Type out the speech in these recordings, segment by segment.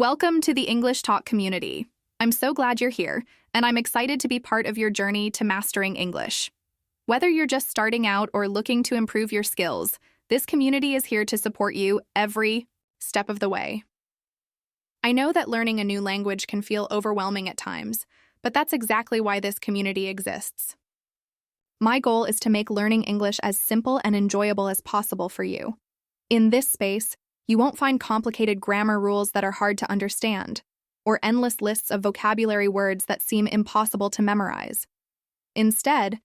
Welcome to the English Talk community. I'm so glad you're here, and I'm excited to be part of your journey to mastering English. Whether you're just starting out or looking to improve your skills, this community is here to support you every step of the way. I know that learning a new language can feel overwhelming at times, but that's exactly why this community exists. My goal is to make learning English as simple and enjoyable as possible for you. In this space, you won't find complicated grammar rules that are hard to understand, or endless lists of vocabulary words that seem impossible to memorize. Instead,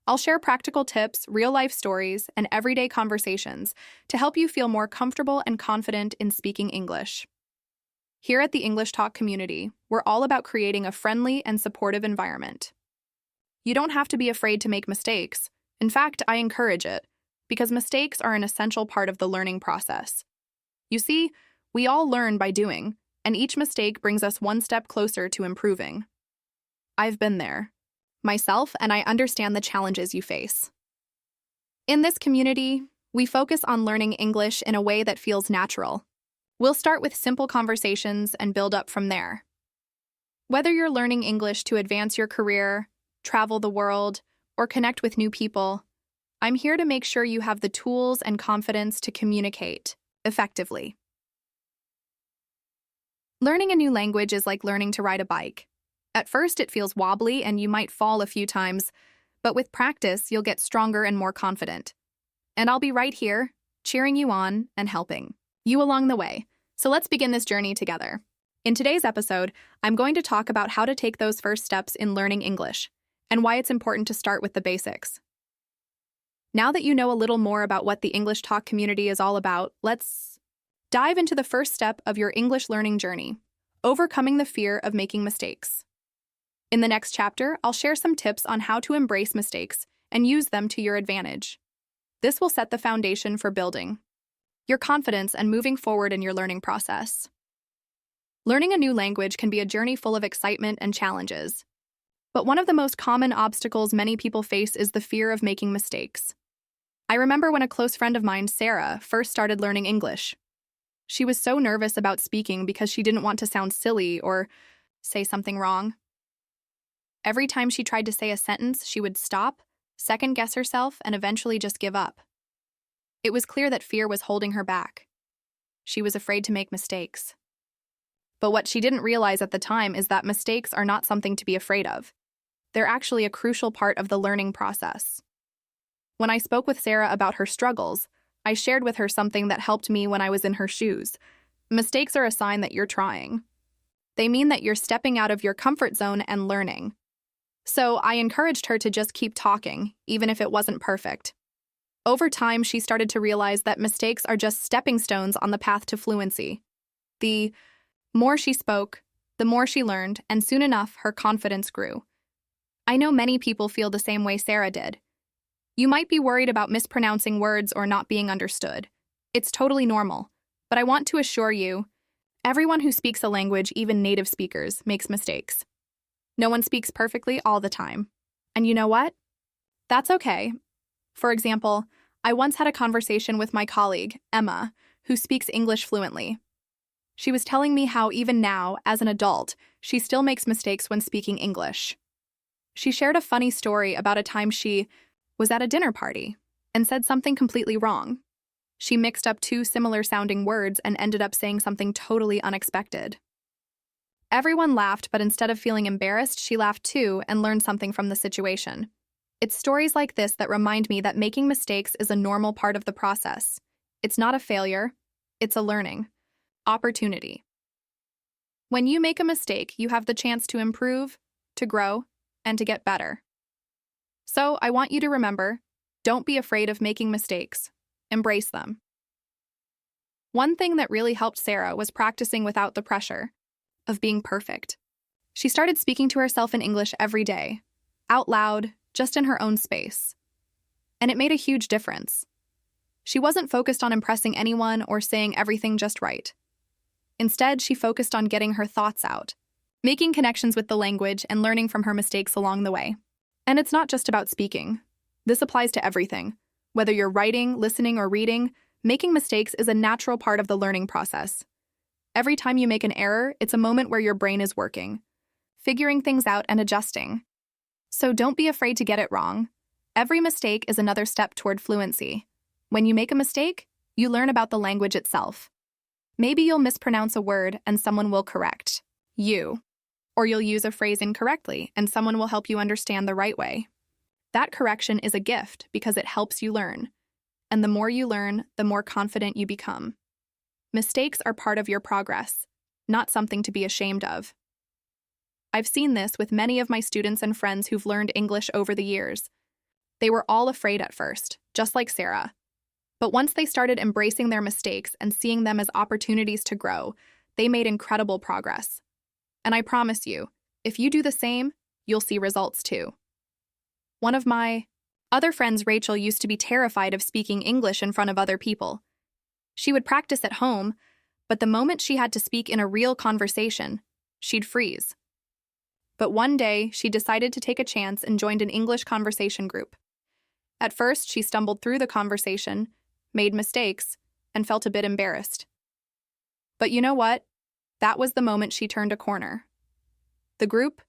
I'll share practical tips, real-life stories, and everyday conversations to help you feel more comfortable and confident in speaking English. Here at the English Talk community, we're all about creating a friendly and supportive environment. You don't have to be afraid to make mistakes. In fact, I encourage it, because mistakes are an essential part of the learning process. You see, we all learn by doing, and each mistake brings us one step closer to improving. I've been there, myself, and I understand the challenges you face. In this community, we focus on learning English in a way that feels natural. We'll start with simple conversations and build up from there. Whether you're learning English to advance your career, travel the world, or connect with new people, I'm here to make sure you have the tools and confidence to communicate effectively. Learning a new language is like learning to ride a bike. At first, it feels wobbly and you might fall a few times, but with practice, you'll get stronger and more confident. And I'll be right here, cheering you on and helping you along the way. So let's begin this journey together. In today's episode, I'm going to talk about how to take those first steps in learning English and why it's important to start with the basics. Now that you know a little more about what the English Talk community is all about, let's dive into the first step of your English learning journey, overcoming the fear of making mistakes. In the next chapter, I'll share some tips on how to embrace mistakes and use them to your advantage. This will set the foundation for building your confidence and moving forward in your learning process. Learning a new language can be a journey full of excitement and challenges. But one of the most common obstacles many people face is the fear of making mistakes. I remember when a close friend of mine, Sarah, first started learning English. She was so nervous about speaking because she didn't want to sound silly or say something wrong. Every time she tried to say a sentence, she would stop, second-guess herself, and eventually just give up. It was clear that fear was holding her back. She was afraid to make mistakes. But what she didn't realize at the time is that mistakes are not something to be afraid of. They're actually a crucial part of the learning process. When I spoke with Sarah about her struggles, I shared with her something that helped me when I was in her shoes. Mistakes are a sign that you're trying. They mean that you're stepping out of your comfort zone and learning. So I encouraged her to just keep talking, even if it wasn't perfect. Over time, she started to realize that mistakes are just stepping stones on the path to fluency. The more she spoke, the more she learned, and soon enough, her confidence grew. I know many people feel the same way Sarah did. You might be worried about mispronouncing words or not being understood. It's totally normal, but I want to assure you, everyone who speaks a language, even native speakers, makes mistakes. No one speaks perfectly all the time. And you know what? That's okay. For example, I once had a conversation with my colleague, Emma, who speaks English fluently. She was telling me how even now, as an adult, she still makes mistakes when speaking English. She shared a funny story about a time she was at a dinner party and said something completely wrong. She mixed up two similar-sounding words and ended up saying something totally unexpected. Everyone laughed, but instead of feeling embarrassed, she laughed too and learned something from the situation. It's stories like this that remind me that making mistakes is a normal part of the process. It's not a failure, it's a learning opportunity. When you make a mistake, you have the chance to improve, to grow, and to get better. So I want you to remember, don't be afraid of making mistakes. Embrace them. One thing that really helped Sarah was practicing without the pressure of being perfect. She started speaking to herself in English every day, out loud, just in her own space. And it made a huge difference. She wasn't focused on impressing anyone or saying everything just right. Instead, she focused on getting her thoughts out, making connections with the language and learning from her mistakes along the way. And it's not just about speaking. This applies to everything. Whether you're writing, listening, or reading, making mistakes is a natural part of the learning process. Every time you make an error, it's a moment where your brain is working, figuring things out and adjusting. So don't be afraid to get it wrong. Every mistake is another step toward fluency. When you make a mistake, you learn about the language itself. Maybe you'll mispronounce a word and someone will correct you. Or you'll use a phrase incorrectly and someone will help you understand the right way. That correction is a gift because it helps you learn. And the more you learn, the more confident you become. Mistakes are part of your progress, not something to be ashamed of. I've seen this with many of my students and friends who've learned English over the years. They were all afraid at first, just like Sarah. But once they started embracing their mistakes and seeing them as opportunities to grow, they made incredible progress. And I promise you, if you do the same, you'll see results too. One of my other friends, Rachel, used to be terrified of speaking English in front of other people. She would practice at home, but the moment she had to speak in a real conversation, she'd freeze. But one day, she decided to take a chance and joined an English conversation group. At first, she stumbled through the conversation, made mistakes, and felt a bit embarrassed. But you know what? That was the moment she turned a corner. The group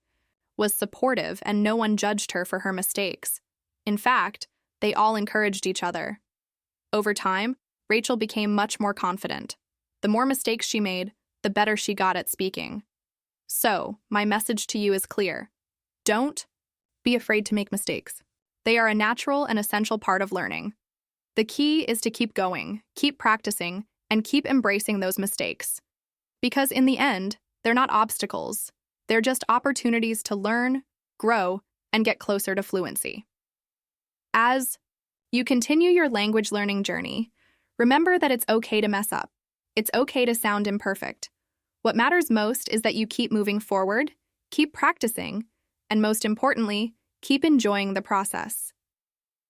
was supportive and no one judged her for her mistakes. In fact, they all encouraged each other. Over time, Rachel became much more confident. The more mistakes she made, the better she got at speaking. So, my message to you is clear. Don't be afraid to make mistakes. They are a natural and essential part of learning. The key is to keep going, keep practicing, and keep embracing those mistakes. Because in the end, they're not obstacles. They're just opportunities to learn, grow, and get closer to fluency. As you continue your language learning journey, remember that it's okay to mess up. It's okay to sound imperfect. What matters most is that you keep moving forward, keep practicing, and most importantly, keep enjoying the process.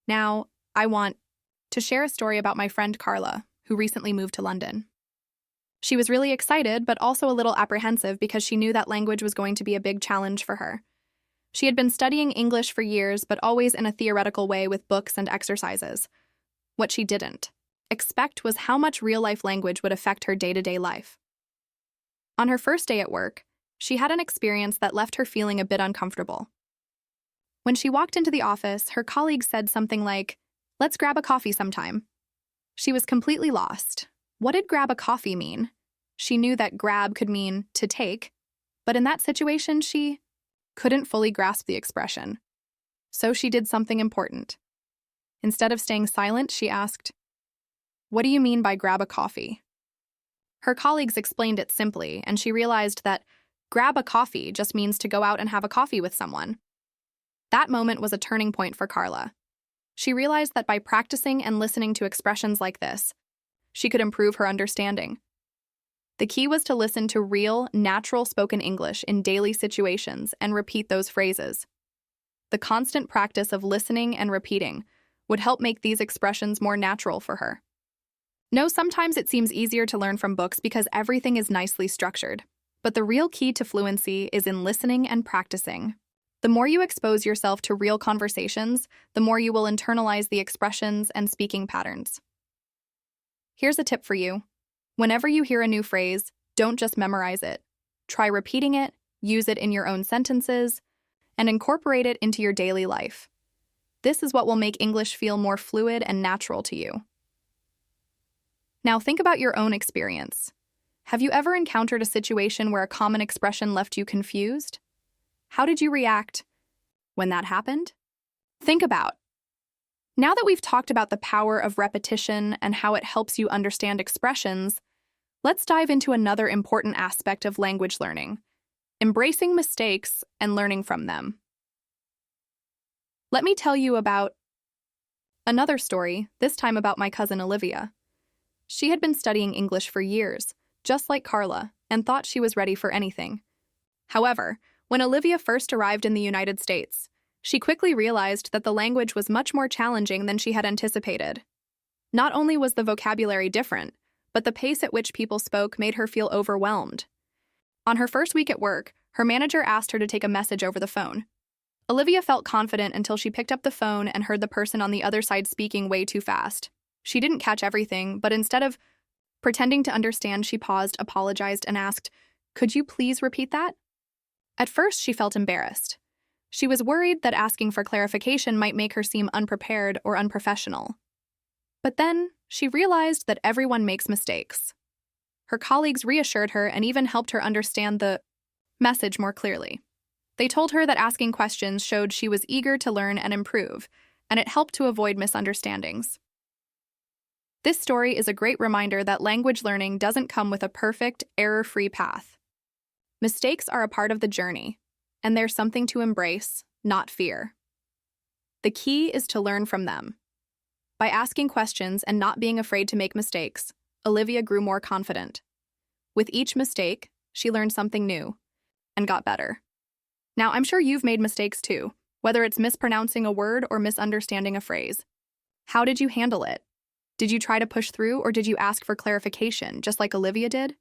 Now, I want to share a story about my friend Carla, who recently moved to London. She was really excited, but also a little apprehensive because she knew that language was going to be a big challenge for her. She had been studying English for years, but always in a theoretical way with books and exercises. What she didn't expect was how much real-life language would affect her day-to-day life. On her first day at work, she had an experience that left her feeling a bit uncomfortable. When she walked into the office, her colleague said something like, "Let's grab a coffee sometime." She was completely lost. What did grab a coffee mean? She knew that grab could mean to take, but in that situation, she couldn't fully grasp the expression. So she did something important. Instead of staying silent, she asked, "What do you mean by grab a coffee?" Her colleagues explained it simply, and she realized that grab a coffee just means to go out and have a coffee with someone. That moment was a turning point for Carla. She realized that by practicing and listening to expressions like this, she could improve her understanding. The key was to listen to real, natural spoken English in daily situations and repeat those phrases. The constant practice of listening and repeating would help make these expressions more natural for her. No, sometimes it seems easier to learn from books because everything is nicely structured. But the real key to fluency is in listening and practicing. The more you expose yourself to real conversations, the more you will internalize the expressions and speaking patterns. Here's a tip for you. Whenever you hear a new phrase, don't just memorize it. Try repeating it, use it in your own sentences, and incorporate it into your daily life. This is what will make English feel more fluid and natural to you. Now think about your own experience. Have you ever encountered a situation where a common expression left you confused? How did you react when that happened? Think about. Now that we've talked about the power of repetition and how it helps you understand expressions, let's dive into another important aspect of language learning: embracing mistakes and learning from them. Let me tell you about another story, this time about my cousin Olivia. She had been studying English for years, just like Carla, and thought she was ready for anything. However, when Olivia first arrived in the United States, she quickly realized that the language was much more challenging than she had anticipated. Not only was the vocabulary different, but the pace at which people spoke made her feel overwhelmed. On her first week at work, her manager asked her to take a message over the phone. Olivia felt confident until she picked up the phone and heard the person on the other side speaking way too fast. She didn't catch everything, but instead of Pretending to understand, she paused, apologized, and asked, "Could you please repeat that?" At first, she felt embarrassed. She was worried that asking for clarification might make her seem unprepared or unprofessional. But then, she realized that everyone makes mistakes. Her colleagues reassured her and even helped her understand the message more clearly. They told her that asking questions showed she was eager to learn and improve, and it helped to avoid misunderstandings. This story is a great reminder that language learning doesn't come with a perfect, error-free path. Mistakes are a part of the journey, and they're something to embrace, not fear. The key is to learn from them. By asking questions and not being afraid to make mistakes, Olivia grew more confident. With each mistake, she learned something new and got better. Now, I'm sure you've made mistakes too, whether it's mispronouncing a word or misunderstanding a phrase. How did you handle it? Did you try to push through, or did you ask for clarification, just like Olivia did?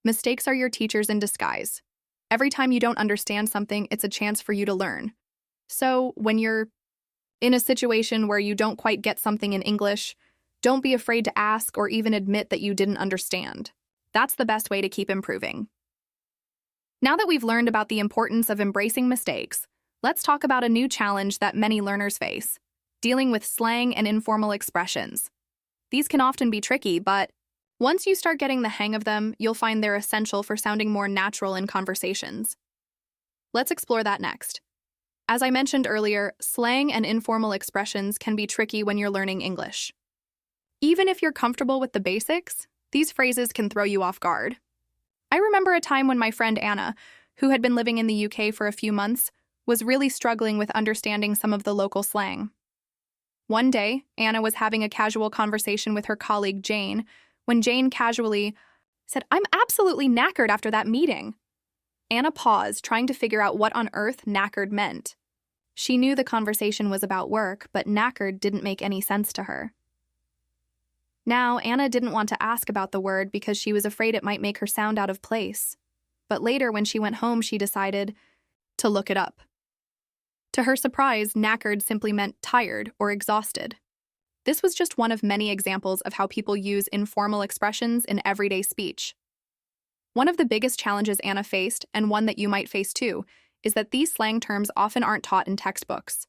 Mistakes are your teachers in disguise. Every time you don't understand something, it's a chance for you to learn. So, when you're in a situation where you don't quite get something in English, don't be afraid to ask or even admit that you didn't understand. That's the best way to keep improving. Now that we've learned about the importance of embracing mistakes, let's talk about a new challenge that many learners face: dealing with slang and informal expressions. These can often be tricky, but once you start getting the hang of them, you'll find they're essential for sounding more natural in conversations. Let's explore that next. As I mentioned earlier, slang and informal expressions can be tricky when you're learning English. Even if you're comfortable with the basics, these phrases can throw you off guard. I remember a time when my friend Anna, who had been living in the UK for a few months, was really struggling with understanding some of the local slang. One day, Anna was having a casual conversation with her colleague Jane, when Jane casually said, "I'm absolutely knackered after that meeting." Anna paused, trying to figure out what on earth knackered meant. She knew the conversation was about work, but knackered didn't make any sense to her. Now, Anna didn't want to ask about the word because she was afraid it might make her sound out of place. But later, when she went home, she decided to look it up. To her surprise, knackered simply meant tired or exhausted. This was just one of many examples of how people use informal expressions in everyday speech. One of the biggest challenges Anna faced, and one that you might face too, is that these slang terms often aren't taught in textbooks.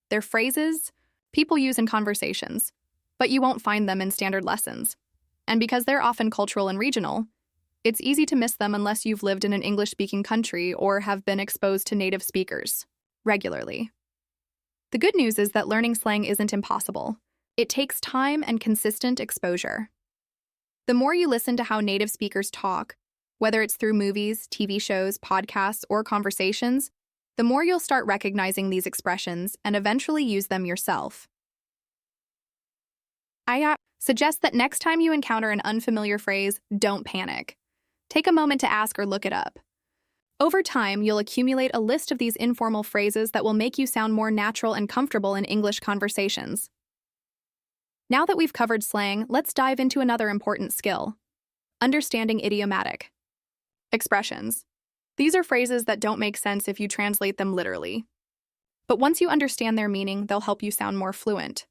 They're phrases people use in conversations, but you won't find them in standard lessons. And because they're often cultural and regional, it's easy to miss them unless you've lived in an English-speaking country or have been exposed to native speakers regularly. The good news is that learning slang isn't impossible. It takes time and consistent exposure. The more you listen to how native speakers talk, whether it's through movies, TV shows, podcasts, or conversations, the more you'll start recognizing these expressions and eventually use them yourself. I suggest that next time you encounter an unfamiliar phrase, don't panic. Take a moment to ask or look it up. Over time, you'll accumulate a list of these informal phrases that will make you sound more natural and comfortable in English conversations. Now that we've covered slang, let's dive into another important skill: understanding idiomatic expressions. These are phrases that don't make sense if you translate them literally. But once you understand their meaning, they'll help you sound more fluent.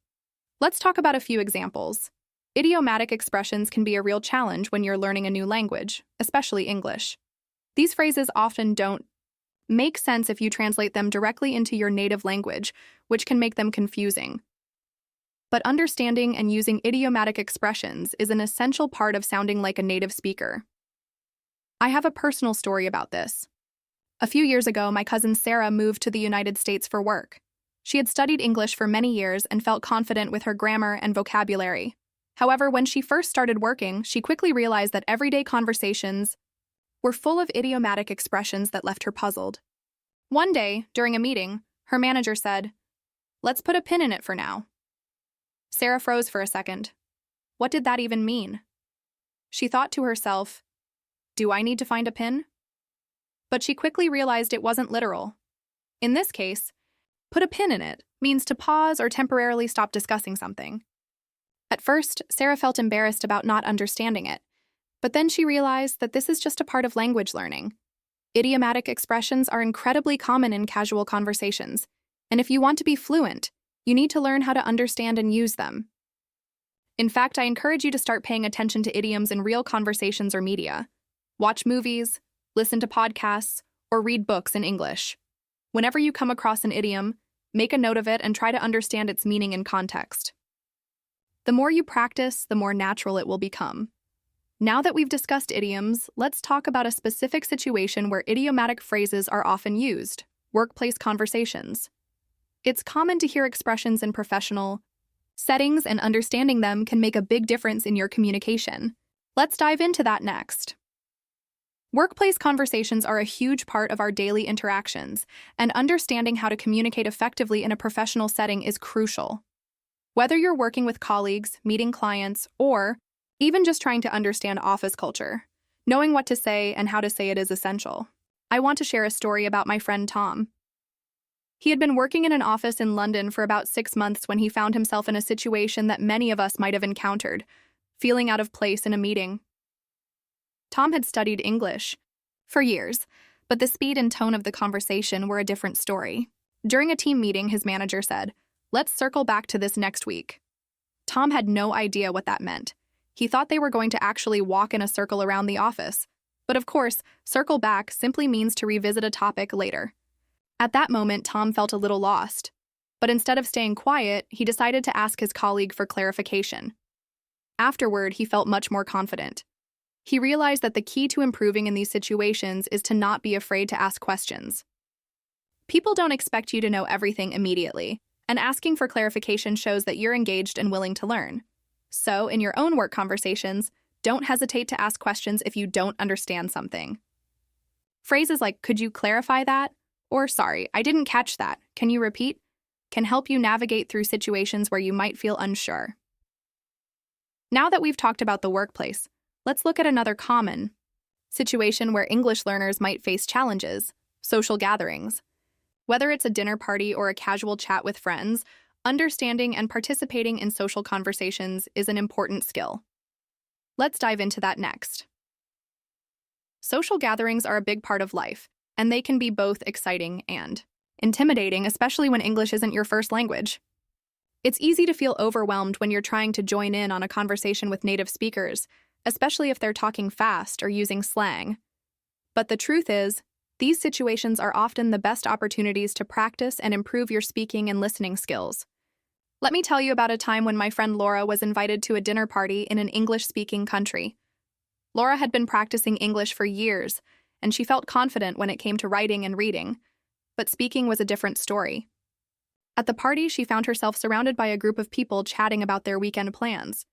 Let's talk about a few examples. Idiomatic expressions can be a real challenge when you're learning a new language, especially English. These phrases often don't make sense if you translate them directly into your native language, which can make them confusing. But understanding and using idiomatic expressions is an essential part of sounding like a native speaker. I have a personal story about this. A few years ago, my cousin Sarah moved to the United States for work. She had studied English for many years and felt confident with her grammar and vocabulary. However, when she first started working, she quickly realized that everyday conversations were full of idiomatic expressions that left her puzzled. One day, during a meeting, her manager said, "Let's put a pin in it for now." Sarah froze for a second. What did that even mean? She thought to herself, "Do I need to find a pin?" But she quickly realized it wasn't literal. In this case, put a pin in it means to pause or temporarily stop discussing something. At first, Sarah felt embarrassed about not understanding it, but then she realized that this is just a part of language learning. Idiomatic expressions are incredibly common in casual conversations, and if you want to be fluent, you need to learn how to understand and use them. In fact, I encourage you to start paying attention to idioms in real conversations or media. Watch movies, listen to podcasts, or read books in English. Whenever you come across an idiom, make a note of it and try to understand its meaning and context. The more you practice, the more natural it will become. Now that we've discussed idioms, let's talk about a specific situation where idiomatic phrases are often used: workplace conversations. It's common to hear expressions in professional settings, and understanding them can make a big difference in your communication. Let's dive into that next. Workplace conversations are a huge part of our daily interactions, and understanding how to communicate effectively in a professional setting is crucial. Whether you're working with colleagues, meeting clients, or even just trying to understand office culture, knowing what to say and how to say it is essential. I want to share a story about my friend Tom. He had been working in an office in London for about 6 months when he found himself in a situation that many of us might have encountered, feeling out of place in a meeting. Tom had studied English for years, but the speed and tone of the conversation were a different story. During a team meeting, his manager said, "Let's circle back to this next week." Tom had no idea what that meant. He thought they were going to actually walk in a circle around the office. But of course, circle back simply means to revisit a topic later. At that moment, Tom felt a little lost. But instead of staying quiet, he decided to ask his colleague for clarification. Afterward, he felt much more confident. He realized that the key to improving in these situations is to not be afraid to ask questions. People don't expect you to know everything immediately, and asking for clarification shows that you're engaged and willing to learn. So, in your own work conversations, don't hesitate to ask questions if you don't understand something. Phrases like, "Could you clarify that?" or "Sorry, I didn't catch that. Can you repeat?" can help you navigate through situations where you might feel unsure. Now that we've talked about the workplace, let's look at another common situation where English learners might face challenges: social gatherings. Whether it's a dinner party or a casual chat with friends, understanding and participating in social conversations is an important skill. Let's dive into that next. Social gatherings are a big part of life, and they can be both exciting and intimidating, especially when English isn't your first language. It's easy to feel overwhelmed when you're trying to join in on a conversation with native speakers, especially if they're talking fast or using slang. But the truth is, these situations are often the best opportunities to practice and improve your speaking and listening skills. Let me tell you about a time when my friend Laura was invited to a dinner party in an English-speaking country. Laura had been practicing English for years, and she felt confident when it came to writing and reading, but speaking was a different story. At the party, she found herself surrounded by a group of people chatting about their weekend plans.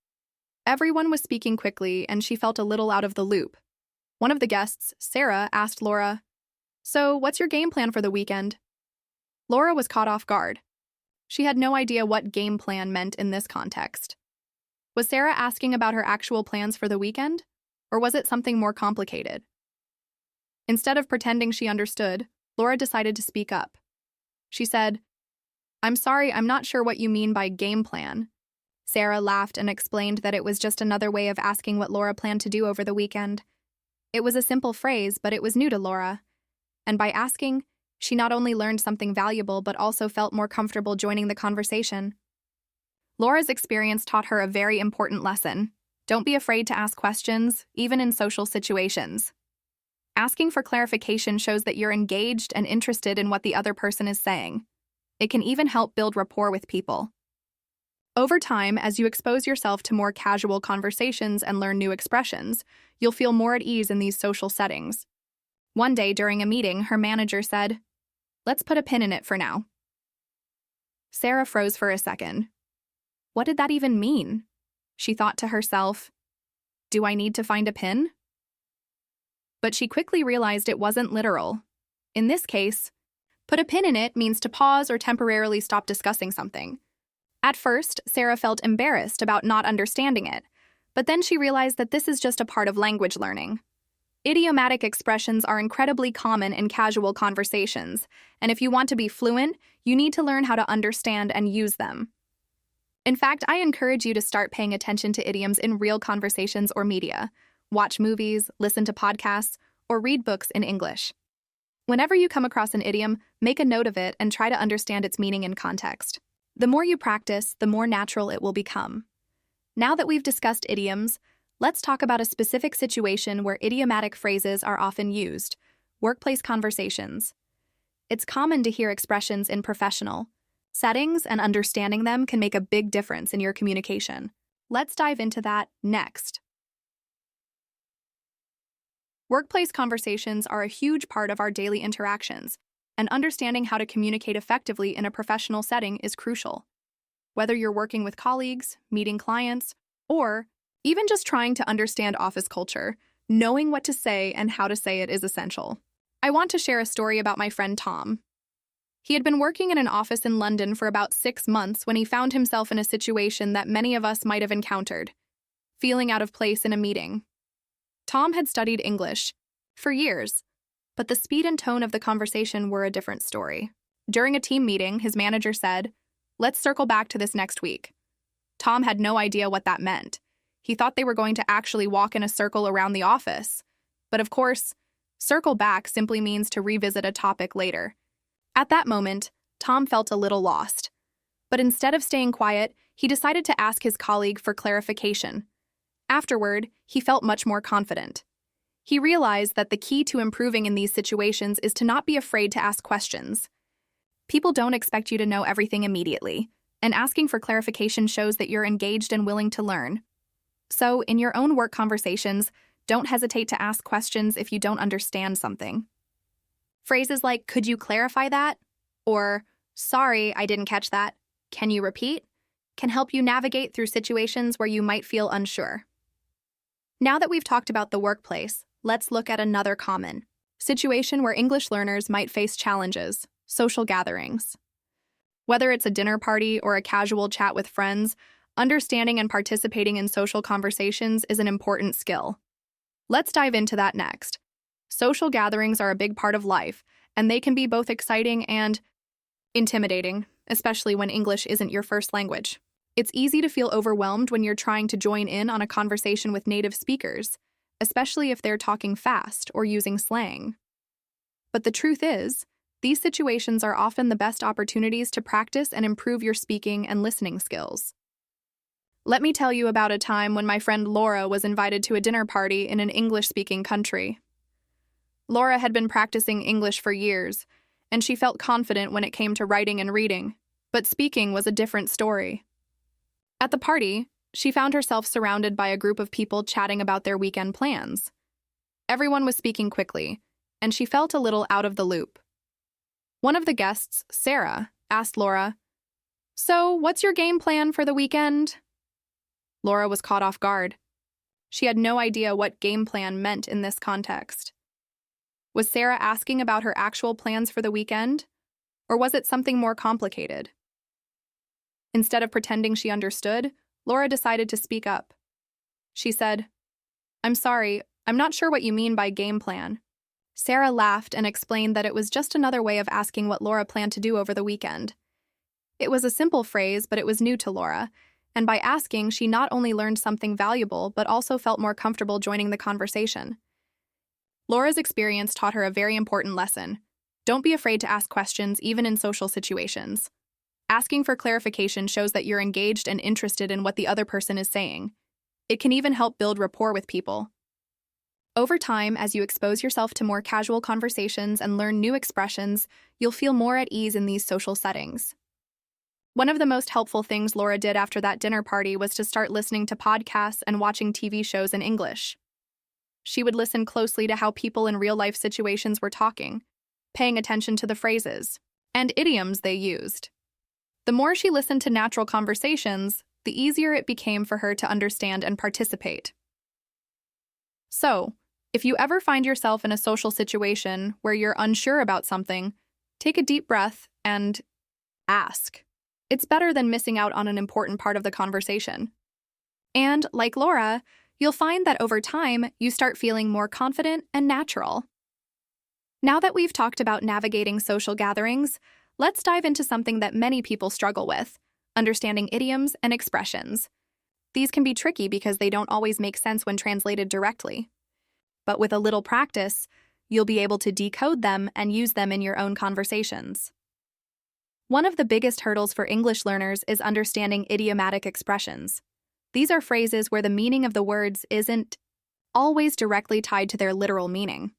Everyone was speaking quickly, and she felt a little out of the loop. One of the guests, Sarah, asked Laura, "So, what's your game plan for the weekend?" Laura was caught off guard. She had no idea what game plan meant in this context. Was Sarah asking about her actual plans for the weekend? Or was it something more complicated? Instead of pretending she understood, Laura decided to speak up. She said, "I'm sorry, I'm not sure what you mean by game plan." Sarah laughed and explained that it was just another way of asking what Laura planned to do over the weekend. It was a simple phrase, but it was new to Laura. And by asking, she not only learned something valuable but also felt more comfortable joining the conversation. Laura's experience taught her a very important lesson. Don't be afraid to ask questions, even in social situations. Asking for clarification shows that you're engaged and interested in what the other person is saying. It can even help build rapport with people. Over time, as you expose yourself to more casual conversations and learn new expressions, you'll feel more at ease in these social settings. One day during a meeting, her manager said, "Let's put a pin in it for now." Sarah froze for a second. What did that even mean? She thought to herself, "Do I need to find a pin?" But she quickly realized it wasn't literal. In this case, put a pin in it means to pause or temporarily stop discussing something. At first, Sarah felt embarrassed about not understanding it, but then she realized that this is just a part of language learning. Idiomatic expressions are incredibly common in casual conversations, and if you want to be fluent, you need to learn how to understand and use them. In fact, I encourage you to start paying attention to idioms in real conversations or media. Watch movies, listen to podcasts, or read books in English. Whenever you come across an idiom, make a note of it and try to understand its meaning and context. The more you practice, the more natural it will become. Now that we've discussed idioms, let's talk about a specific situation where idiomatic phrases are often used: workplace conversations. It's common to hear expressions in professional settings, and understanding them can make a big difference in your communication. Let's dive into that next. Workplace conversations are a huge part of our daily interactions, and understanding how to communicate effectively in a professional setting is crucial. Whether you're working with colleagues, meeting clients, or even just trying to understand office culture, knowing what to say and how to say it is essential. I want to share a story about my friend Tom. He had been working in an office in London for about 6 months when he found himself in a situation that many of us might have encountered: feeling out of place in a meeting. Tom had studied English for years, but the speed and tone of the conversation were a different story. During a team meeting, his manager said, "Let's circle back to this next week." Tom had no idea what that meant. He thought they were going to actually walk in a circle around the office. But of course, circle back simply means to revisit a topic later. At that moment, Tom felt a little lost. But instead of staying quiet, he decided to ask his colleague for clarification. Afterward, he felt much more confident. He realized that the key to improving in these situations is to not be afraid to ask questions. People don't expect you to know everything immediately, and asking for clarification shows that you're engaged and willing to learn. So, in your own work conversations, don't hesitate to ask questions if you don't understand something. Phrases like, "Could you clarify that?" or "Sorry, I didn't catch that. Can you repeat?" can help you navigate through situations where you might feel unsure. Now that we've talked about the workplace, let's look at another common situation where English learners might face challenges: social gatherings. Whether it's a dinner party or a casual chat with friends, understanding and participating in social conversations is an important skill. Let's dive into that next. Social gatherings are a big part of life, and they can be both exciting and intimidating, especially when English isn't your first language. It's easy to feel overwhelmed when you're trying to join in on a conversation with native speakers, especially if they're talking fast or using slang. But the truth is, these situations are often the best opportunities to practice and improve your speaking and listening skills. Let me tell you about a time when my friend Laura was invited to a dinner party in an English-speaking country. Laura had been practicing English for years, and she felt confident when it came to writing and reading, but speaking was a different story. At the party, she found herself surrounded by a group of people chatting about their weekend plans. Everyone was speaking quickly, and she felt a little out of the loop. One of the guests, Sarah, asked Laura, "So, what's your game plan for the weekend?" Laura was caught off guard. She had no idea what game plan meant in this context. Was Sarah asking about her actual plans for the weekend? Or was it something more complicated? Instead of pretending she understood, Laura decided to speak up. She said, "I'm sorry, I'm not sure what you mean by game plan." Sarah laughed and explained that it was just another way of asking what Laura planned to do over the weekend. It was a simple phrase, but it was new to Laura, and by asking, she not only learned something valuable, but also felt more comfortable joining the conversation. Laura's experience taught her a very important lesson. Don't be afraid to ask questions, even in social situations. Asking for clarification shows that you're engaged and interested in what the other person is saying. It can even help build rapport with people. Over time, as you expose yourself to more casual conversations and learn new expressions, you'll feel more at ease in these social settings. One of the most helpful things Laura did after that dinner party was to start listening to podcasts and watching TV shows in English. She would listen closely to how people in real-life situations were talking, paying attention to the phrases and idioms they used. The more she listened to natural conversations, the easier it became for her to understand and participate. So, if you ever find yourself in a social situation where you're unsure about something, take a deep breath and ask. It's better than missing out on an important part of the conversation. And, like Laura, you'll find that over time, you start feeling more confident and natural. Now that we've talked about navigating social gatherings, let's dive into something that many people struggle with: understanding idioms and expressions. These can be tricky because they don't always make sense when translated directly. But with a little practice, you'll be able to decode them and use them in your own conversations. One of the biggest hurdles for English learners is understanding idiomatic expressions. These are phrases where the meaning of the words isn't always directly tied to their literal meaning.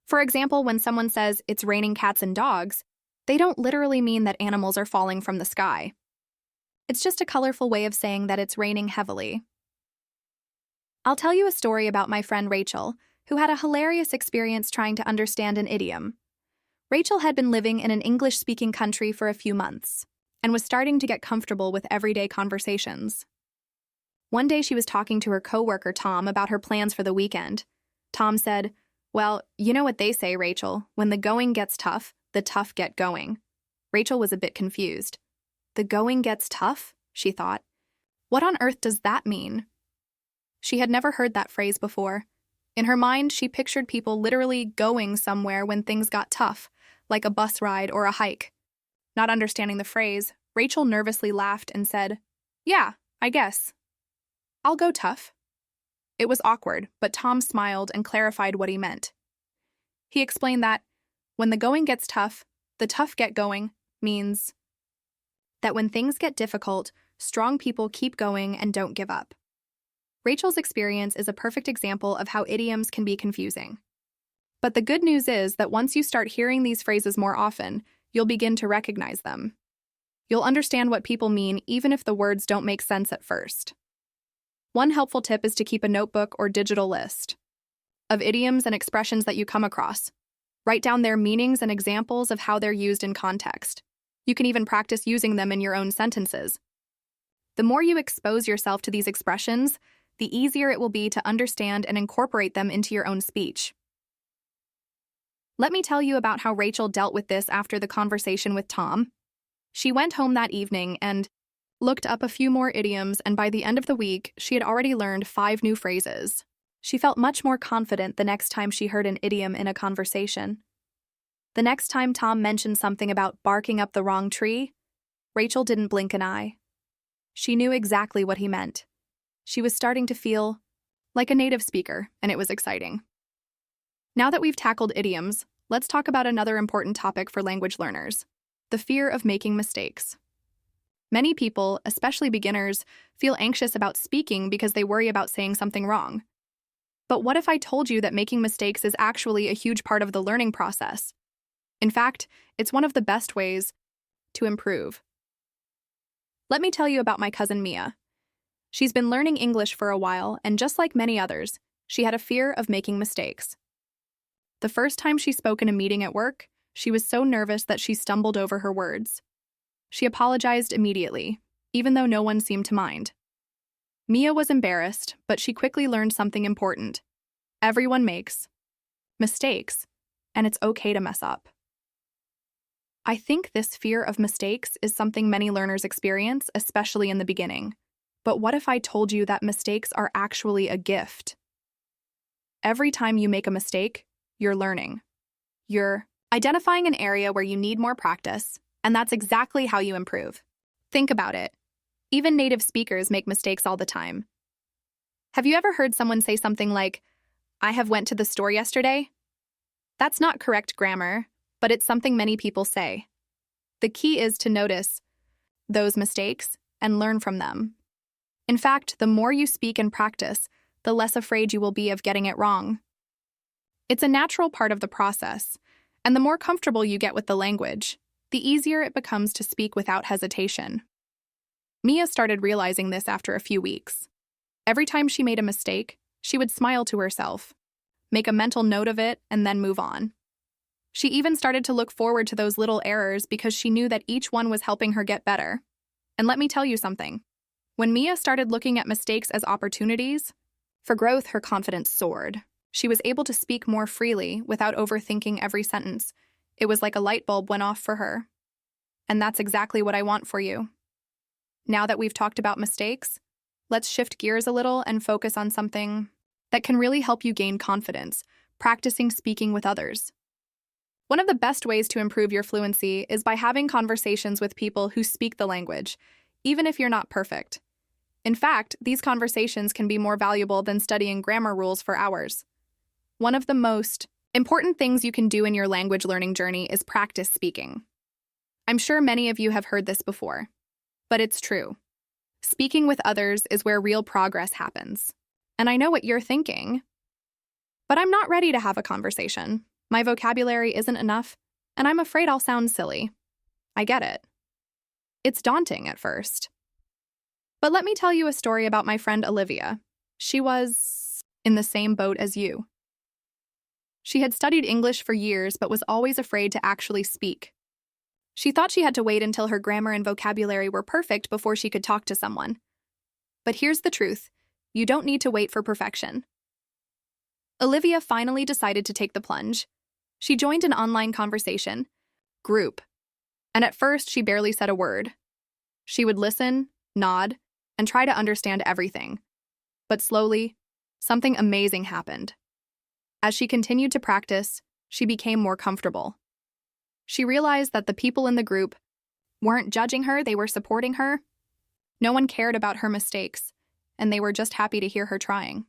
For example, when someone says, "It's raining cats and dogs," they don't literally mean that animals are falling from the sky. It's just a colorful way of saying that it's raining heavily. I'll tell you a story about my friend Rachel, who had a hilarious experience trying to understand an idiom. Rachel had been living in an English-speaking country for a few months and was starting to get comfortable with everyday conversations. One day she was talking to her coworker Tom about her plans for the weekend. Tom said, "Well, you know what they say, Rachel, when the going gets tough, the tough get going." Rachel was a bit confused. "The going gets tough?" she thought. What on earth does that mean? She had never heard that phrase before. In her mind, she pictured people literally going somewhere when things got tough, like a bus ride or a hike. Not understanding the phrase, Rachel nervously laughed and said, "Yeah, I guess. I'll go tough." It was awkward, but Tom smiled and clarified what he meant. He explained that, when the going gets tough, the tough get going means that when things get difficult, strong people keep going and don't give up. Rachel's experience is a perfect example of how idioms can be confusing. But the good news is that once you start hearing these phrases more often, you'll begin to recognize them. You'll understand what people mean even if the words don't make sense at first. One helpful tip is to keep a notebook or digital list of idioms and expressions that you come across. Write down their meanings and examples of how they're used in context. You can even practice using them in your own sentences. The more you expose yourself to these expressions, the easier it will be to understand and incorporate them into your own speech. Let me tell you about how Rachel dealt with this after the conversation with Tom. She went home that evening and looked up a few more idioms, and by the end of the week, she had already learned 5 new phrases. She felt much more confident the next time she heard an idiom in a conversation. The next time Tom mentioned something about barking up the wrong tree, Rachel didn't blink an eye. She knew exactly what he meant. She was starting to feel like a native speaker, and it was exciting. Now that we've tackled idioms, let's talk about another important topic for language learners: the fear of making mistakes. Many people, especially beginners, feel anxious about speaking because they worry about saying something wrong. But what if I told you that making mistakes is actually a huge part of the learning process? In fact, it's one of the best ways to improve. Let me tell you about my cousin Mia. She's been learning English for a while, and just like many others, she had a fear of making mistakes. The first time she spoke in a meeting at work, she was so nervous that she stumbled over her words. She apologized immediately, even though no one seemed to mind. Mia was embarrassed, but she quickly learned something important. Everyone makes mistakes, and it's okay to mess up. I think this fear of mistakes is something many learners experience, especially in the beginning. But what if I told you that mistakes are actually a gift? Every time you make a mistake, you're learning. You're identifying an area where you need more practice, and that's exactly how you improve. Think about it. Even native speakers make mistakes all the time. Have you ever heard someone say something like, "I have went to the store yesterday"? That's not correct grammar, but it's something many people say. The key is to notice those mistakes and learn from them. In fact, the more you speak and practice, the less afraid you will be of getting it wrong. It's a natural part of the process, and the more comfortable you get with the language, the easier it becomes to speak without hesitation. Mia started realizing this after a few weeks. Every time she made a mistake, she would smile to herself, make a mental note of it, and then move on. She even started to look forward to those little errors because she knew that each one was helping her get better. And let me tell you something. When Mia started looking at mistakes as opportunities for growth, her confidence soared. She was able to speak more freely without overthinking every sentence. It was like a light bulb went off for her. And that's exactly what I want for you. Now that we've talked about mistakes, let's shift gears a little and focus on something that can really help you gain confidence: practicing speaking with others. One of the best ways to improve your fluency is by having conversations with people who speak the language, even if you're not perfect. In fact, these conversations can be more valuable than studying grammar rules for hours. One of the most important things you can do in your language learning journey is practice speaking. I'm sure many of you have heard this before, but it's true. Speaking with others is where real progress happens. And I know what you're thinking, but I'm not ready to have a conversation. My vocabulary isn't enough, and I'm afraid I'll sound silly. I get it. It's daunting at first. But let me tell you a story about my friend Olivia. She was in the same boat as you. She had studied English for years but was always afraid to actually speak. She thought she had to wait until her grammar and vocabulary were perfect before she could talk to someone. But here's the truth. You don't need to wait for perfection. Olivia finally decided to take the plunge. She joined an online conversation group, and at first she barely said a word. She would listen, nod, and try to understand everything. But slowly, something amazing happened. As she continued to practice, she became more comfortable. She realized that the people in the group weren't judging her, they were supporting her. No one cared about her mistakes, and they were just happy to hear her trying.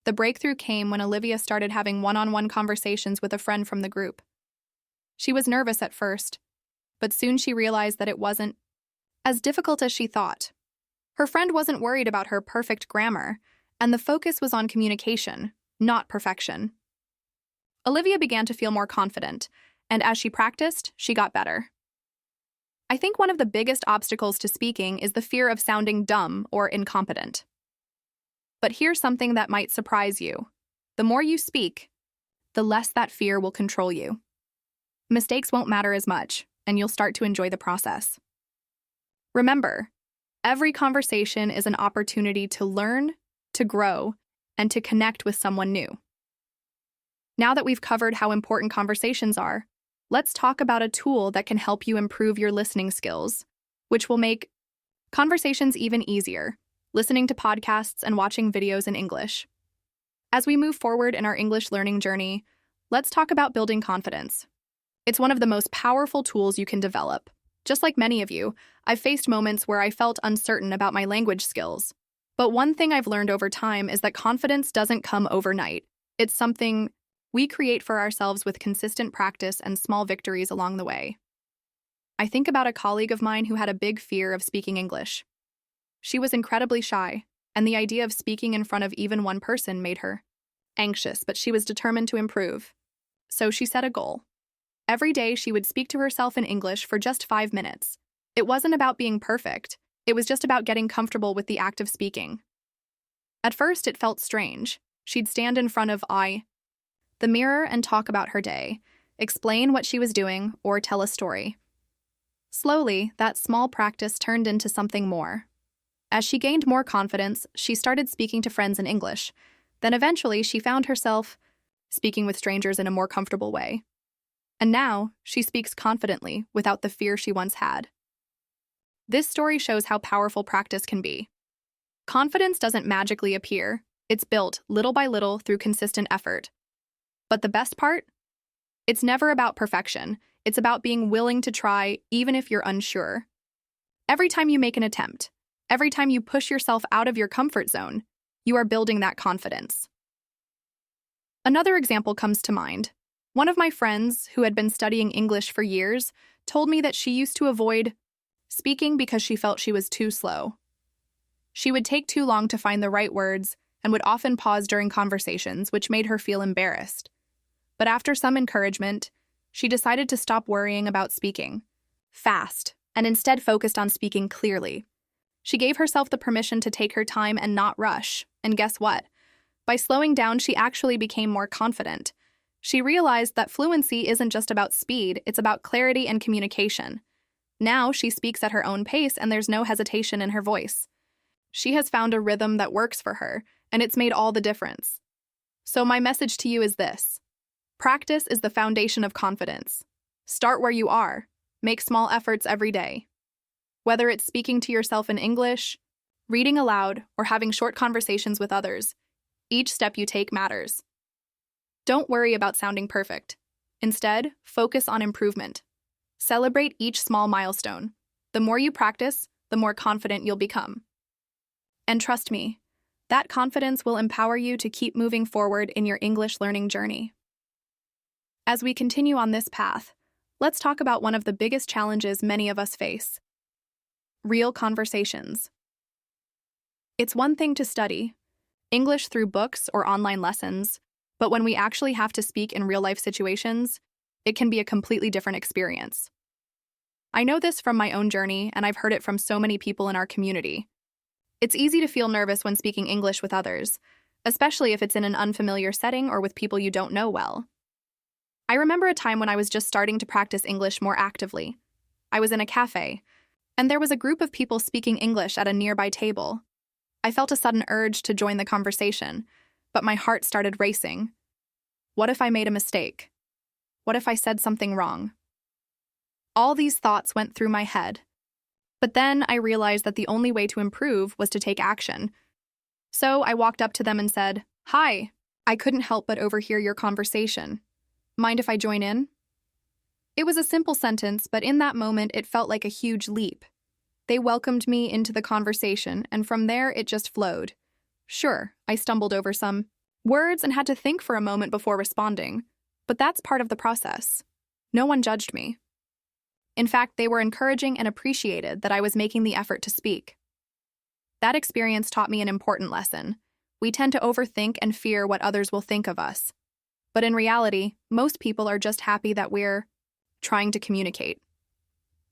The breakthrough came when Olivia started having one-on-one conversations with a friend from the group. She was nervous at first, but soon she realized that it wasn't as difficult as she thought. Her friend wasn't worried about her perfect grammar, and the focus was on communication, not perfection. Olivia began to feel more confident, and as she practiced, she got better. I think one of the biggest obstacles to speaking is the fear of sounding dumb or incompetent. But here's something that might surprise you. The more you speak, the less that fear will control you. Mistakes won't matter as much, and you'll start to enjoy the process. Remember, every conversation is an opportunity to learn, to grow, and to connect with someone new. Now that we've covered how important conversations are, let's talk about a tool that can help you improve your listening skills, which will make conversations even easier, listening to podcasts and watching videos in English. As we move forward in our English learning journey, let's talk about building confidence. It's one of the most powerful tools you can develop. Just like many of you, I've faced moments where I felt uncertain about my language skills. But one thing I've learned over time is that confidence doesn't come overnight. It's something we create for ourselves with consistent practice and small victories along the way. I think about a colleague of mine who had a big fear of speaking English. She was incredibly shy, and the idea of speaking in front of even one person made her anxious, but she was determined to improve. So she set a goal. Every day she would speak to herself in English for just 5 minutes. It wasn't about being perfect. It was just about getting comfortable with the act of speaking. At first, it felt strange. She'd stand in front of the mirror and talk about her day, explain what she was doing, or tell a story. Slowly, that small practice turned into something more. As she gained more confidence, she started speaking to friends in English. Then eventually, she found herself speaking with strangers in a more comfortable way. And now, she speaks confidently without the fear she once had. This story shows how powerful practice can be. Confidence doesn't magically appear. It's built little by little through consistent effort. But the best part? It's never about perfection. It's about being willing to try even if you're unsure. Every time you make an attempt, every time you push yourself out of your comfort zone, you are building that confidence. Another example comes to mind. One of my friends, who had been studying English for years, told me that she used to avoid speaking because she felt she was too slow. She would take too long to find the right words and would often pause during conversations, which made her feel embarrassed. But after some encouragement, she decided to stop worrying about speaking fast and instead focused on speaking clearly. She gave herself the permission to take her time and not rush. And guess what? By slowing down, she actually became more confident. She realized that fluency isn't just about speed, it's about clarity and communication. Now she speaks at her own pace and there's no hesitation in her voice. She has found a rhythm that works for her, and it's made all the difference. So my message to you is this. Practice is the foundation of confidence. Start where you are. Make small efforts every day. Whether it's speaking to yourself in English, reading aloud, or having short conversations with others, each step you take matters. Don't worry about sounding perfect. Instead, focus on improvement. Celebrate each small milestone. The more you practice, the more confident you'll become. And trust me, that confidence will empower you to keep moving forward in your English learning journey. As we continue on this path, let's talk about one of the biggest challenges many of us face: Real conversations. It's one thing to study English through books or online lessons, but when we actually have to speak in real-life situations, it can be a completely different experience. I know this from my own journey, and I've heard it from so many people in our community. It's easy to feel nervous when speaking English with others, especially if it's in an unfamiliar setting or with people you don't know well. I remember a time when I was just starting to practice English more actively. I was in a cafe, and there was a group of people speaking English at a nearby table. I felt a sudden urge to join the conversation, but my heart started racing. What if I made a mistake? What if I said something wrong? All these thoughts went through my head. But then I realized that the only way to improve was to take action. So I walked up to them and said, "Hi, I couldn't help but overhear your conversation. Mind if I join in?" It was a simple sentence, but in that moment it felt like a huge leap. They welcomed me into the conversation, and from there it just flowed. Sure, I stumbled over some words and had to think for a moment before responding, but that's part of the process. No one judged me. In fact, they were encouraging and appreciated that I was making the effort to speak. That experience taught me an important lesson. We tend to overthink and fear what others will think of us. But in reality, most people are just happy that we're trying to communicate.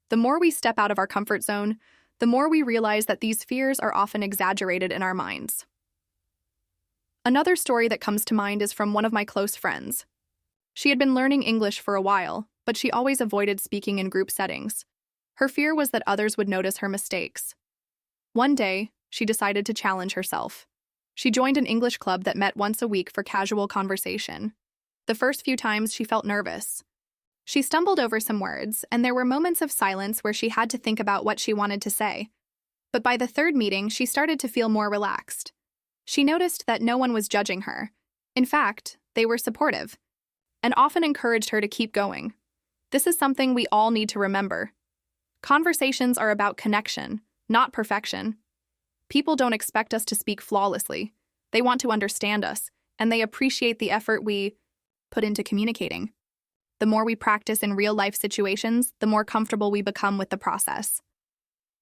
The more we step out of our comfort zone, the more we realize that these fears are often exaggerated in our minds. Another story that comes to mind is from one of my close friends. She had been learning English for a while, but she always avoided speaking in group settings. Her fear was that others would notice her mistakes. One day, she decided to challenge herself. She joined an English club that met once a week for casual conversation. The first few times, she felt nervous. She stumbled over some words, and there were moments of silence where she had to think about what she wanted to say. But by the third meeting, she started to feel more relaxed. She noticed that no one was judging her. In fact, they were supportive, and often encouraged her to keep going. This is something we all need to remember. Conversations are about connection, not perfection. People don't expect us to speak flawlessly. They want to understand us, and they appreciate the effort we put into communicating. The more we practice in real-life situations, the more comfortable we become with the process.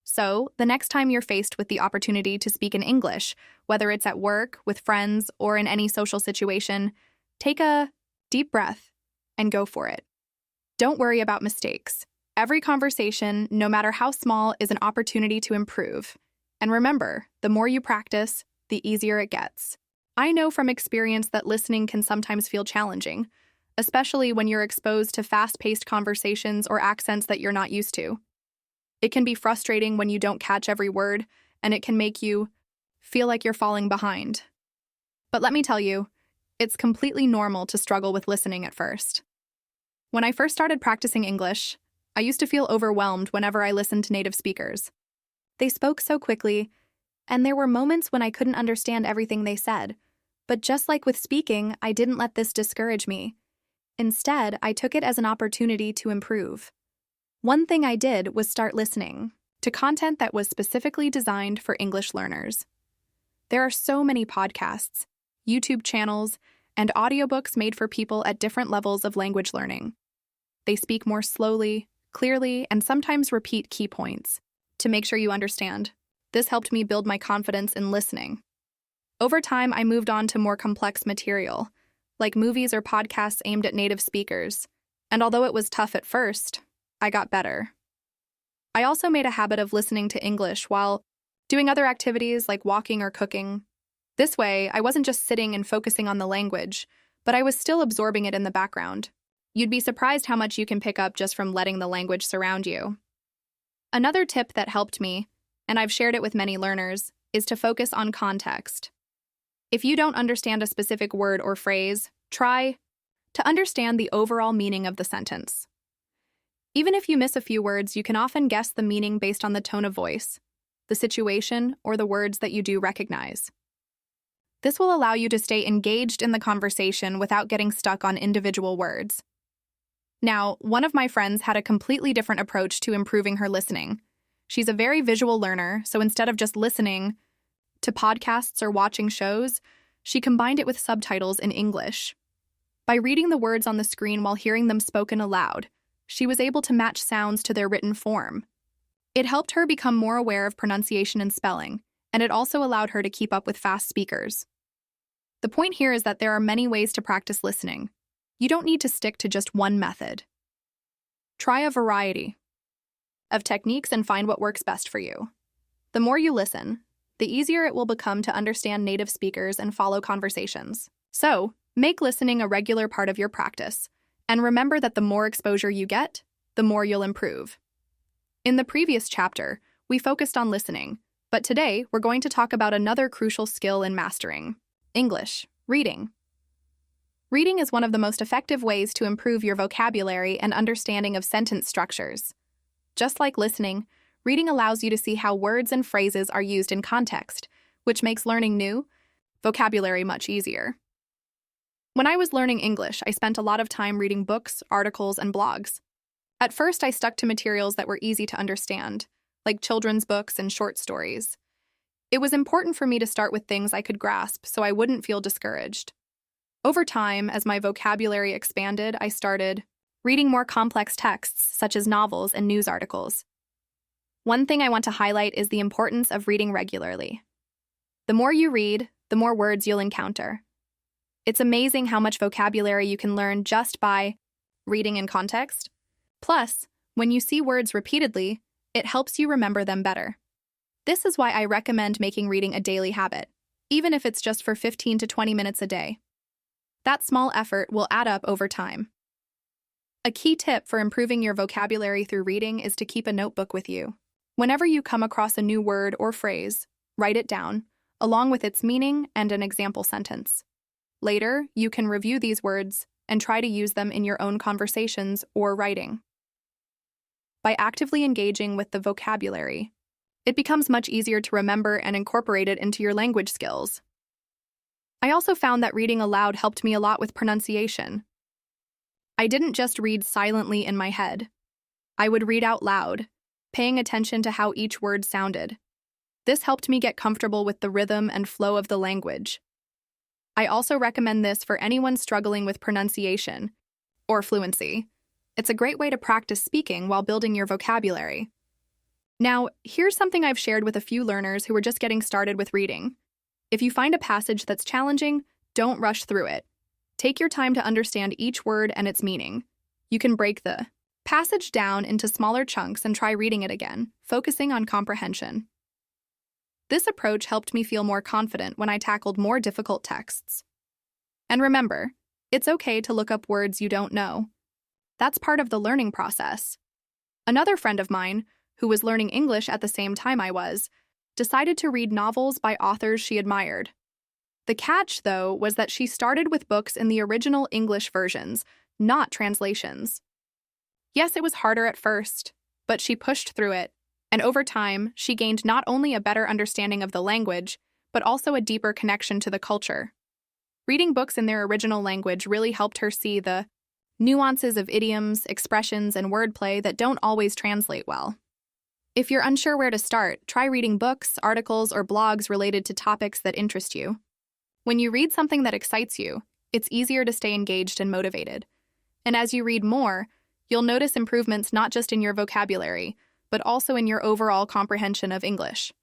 So, the next time you're faced with the opportunity to speak in English, whether it's at work, with friends, or in any social situation, take a deep breath and go for it. Don't worry about mistakes. Every conversation, no matter how small, is an opportunity to improve. And remember, the more you practice, the easier it gets. I know from experience that listening can sometimes feel challenging, especially when you're exposed to fast-paced conversations or accents that you're not used to. It can be frustrating when you don't catch every word, and it can make you feel like you're falling behind. But let me tell you, it's completely normal to struggle with listening at first. When I first started practicing English, I used to feel overwhelmed whenever I listened to native speakers. They spoke so quickly, and there were moments when I couldn't understand everything they said. But just like with speaking, I didn't let this discourage me. Instead, I took it as an opportunity to improve. One thing I did was start listening to content that was specifically designed for English learners. There are so many podcasts, YouTube channels, and audiobooks made for people at different levels of language learning. They speak more slowly, clearly, and sometimes repeat key points to make sure you understand. This helped me build my confidence in listening. Over time, I moved on to more complex material, like movies or podcasts aimed at native speakers, and although it was tough at first, I got better. I also made a habit of listening to English while doing other activities like walking or cooking. This way, I wasn't just sitting and focusing on the language, but I was still absorbing it in the background. You'd be surprised how much you can pick up just from letting the language surround you. Another tip that helped me, and I've shared it with many learners, is to focus on context. If you don't understand a specific word or phrase, try to understand the overall meaning of the sentence. Even if you miss a few words, you can often guess the meaning based on the tone of voice, the situation, or the words that you do recognize. This will allow you to stay engaged in the conversation without getting stuck on individual words. Now, one of my friends had a completely different approach to improving her listening. She's a very visual learner, so instead of just listening to podcasts or watching shows, she combined it with subtitles in English. By reading the words on the screen while hearing them spoken aloud, she was able to match sounds to their written form. It helped her become more aware of pronunciation and spelling, and it also allowed her to keep up with fast speakers. The point here is that there are many ways to practice listening. You don't need to stick to just one method. Try a variety of techniques and find what works best for you. The more you listen, the easier it will become to understand native speakers and follow conversations. So, make listening a regular part of your practice, and remember that the more exposure you get, the more you'll improve. In the previous chapter, we focused on listening, but today we're going to talk about another crucial skill in mastering: English, reading. Reading is one of the most effective ways to improve your vocabulary and understanding of sentence structures. Just like listening, reading allows you to see how words and phrases are used in context, which makes learning new vocabulary much easier. When I was learning English, I spent a lot of time reading books, articles, and blogs. At first, I stuck to materials that were easy to understand, like children's books and short stories. It was important for me to start with things I could grasp so I wouldn't feel discouraged. Over time, as my vocabulary expanded, I started reading more complex texts, such as novels and news articles. One thing I want to highlight is the importance of reading regularly. The more you read, the more words you'll encounter. It's amazing how much vocabulary you can learn just by reading in context. Plus, when you see words repeatedly, it helps you remember them better. This is why I recommend making reading a daily habit, even if it's just for 15 to 20 minutes a day. That small effort will add up over time. A key tip for improving your vocabulary through reading is to keep a notebook with you. Whenever you come across a new word or phrase, write it down, along with its meaning and an example sentence. Later, you can review these words and try to use them in your own conversations or writing. By actively engaging with the vocabulary, it becomes much easier to remember and incorporate it into your language skills. I also found that reading aloud helped me a lot with pronunciation. I didn't just read silently in my head. I would read out loud, paying attention to how each word sounded. This helped me get comfortable with the rhythm and flow of the language. I also recommend this for anyone struggling with pronunciation or fluency. It's a great way to practice speaking while building your vocabulary. Now, here's something I've shared with a few learners who are just getting started with reading. If you find a passage that's challenging, don't rush through it. Take your time to understand each word and its meaning. You can break the passage down into smaller chunks and try reading it again, focusing on comprehension. This approach helped me feel more confident when I tackled more difficult texts. And remember, it's okay to look up words you don't know. That's part of the learning process. Another friend of mine, who was learning English at the same time I was, decided to read novels by authors she admired. The catch, though, was that she started with books in the original English versions, not translations. Yes, it was harder at first, but she pushed through it. And over time, she gained not only a better understanding of the language, but also a deeper connection to the culture. Reading books in their original language really helped her see the nuances of idioms, expressions, and wordplay that don't always translate well. If you're unsure where to start, try reading books, articles, or blogs related to topics that interest you. When you read something that excites you, it's easier to stay engaged and motivated. And as you read more, you'll notice improvements not just in your vocabulary, but also in your overall comprehension of English.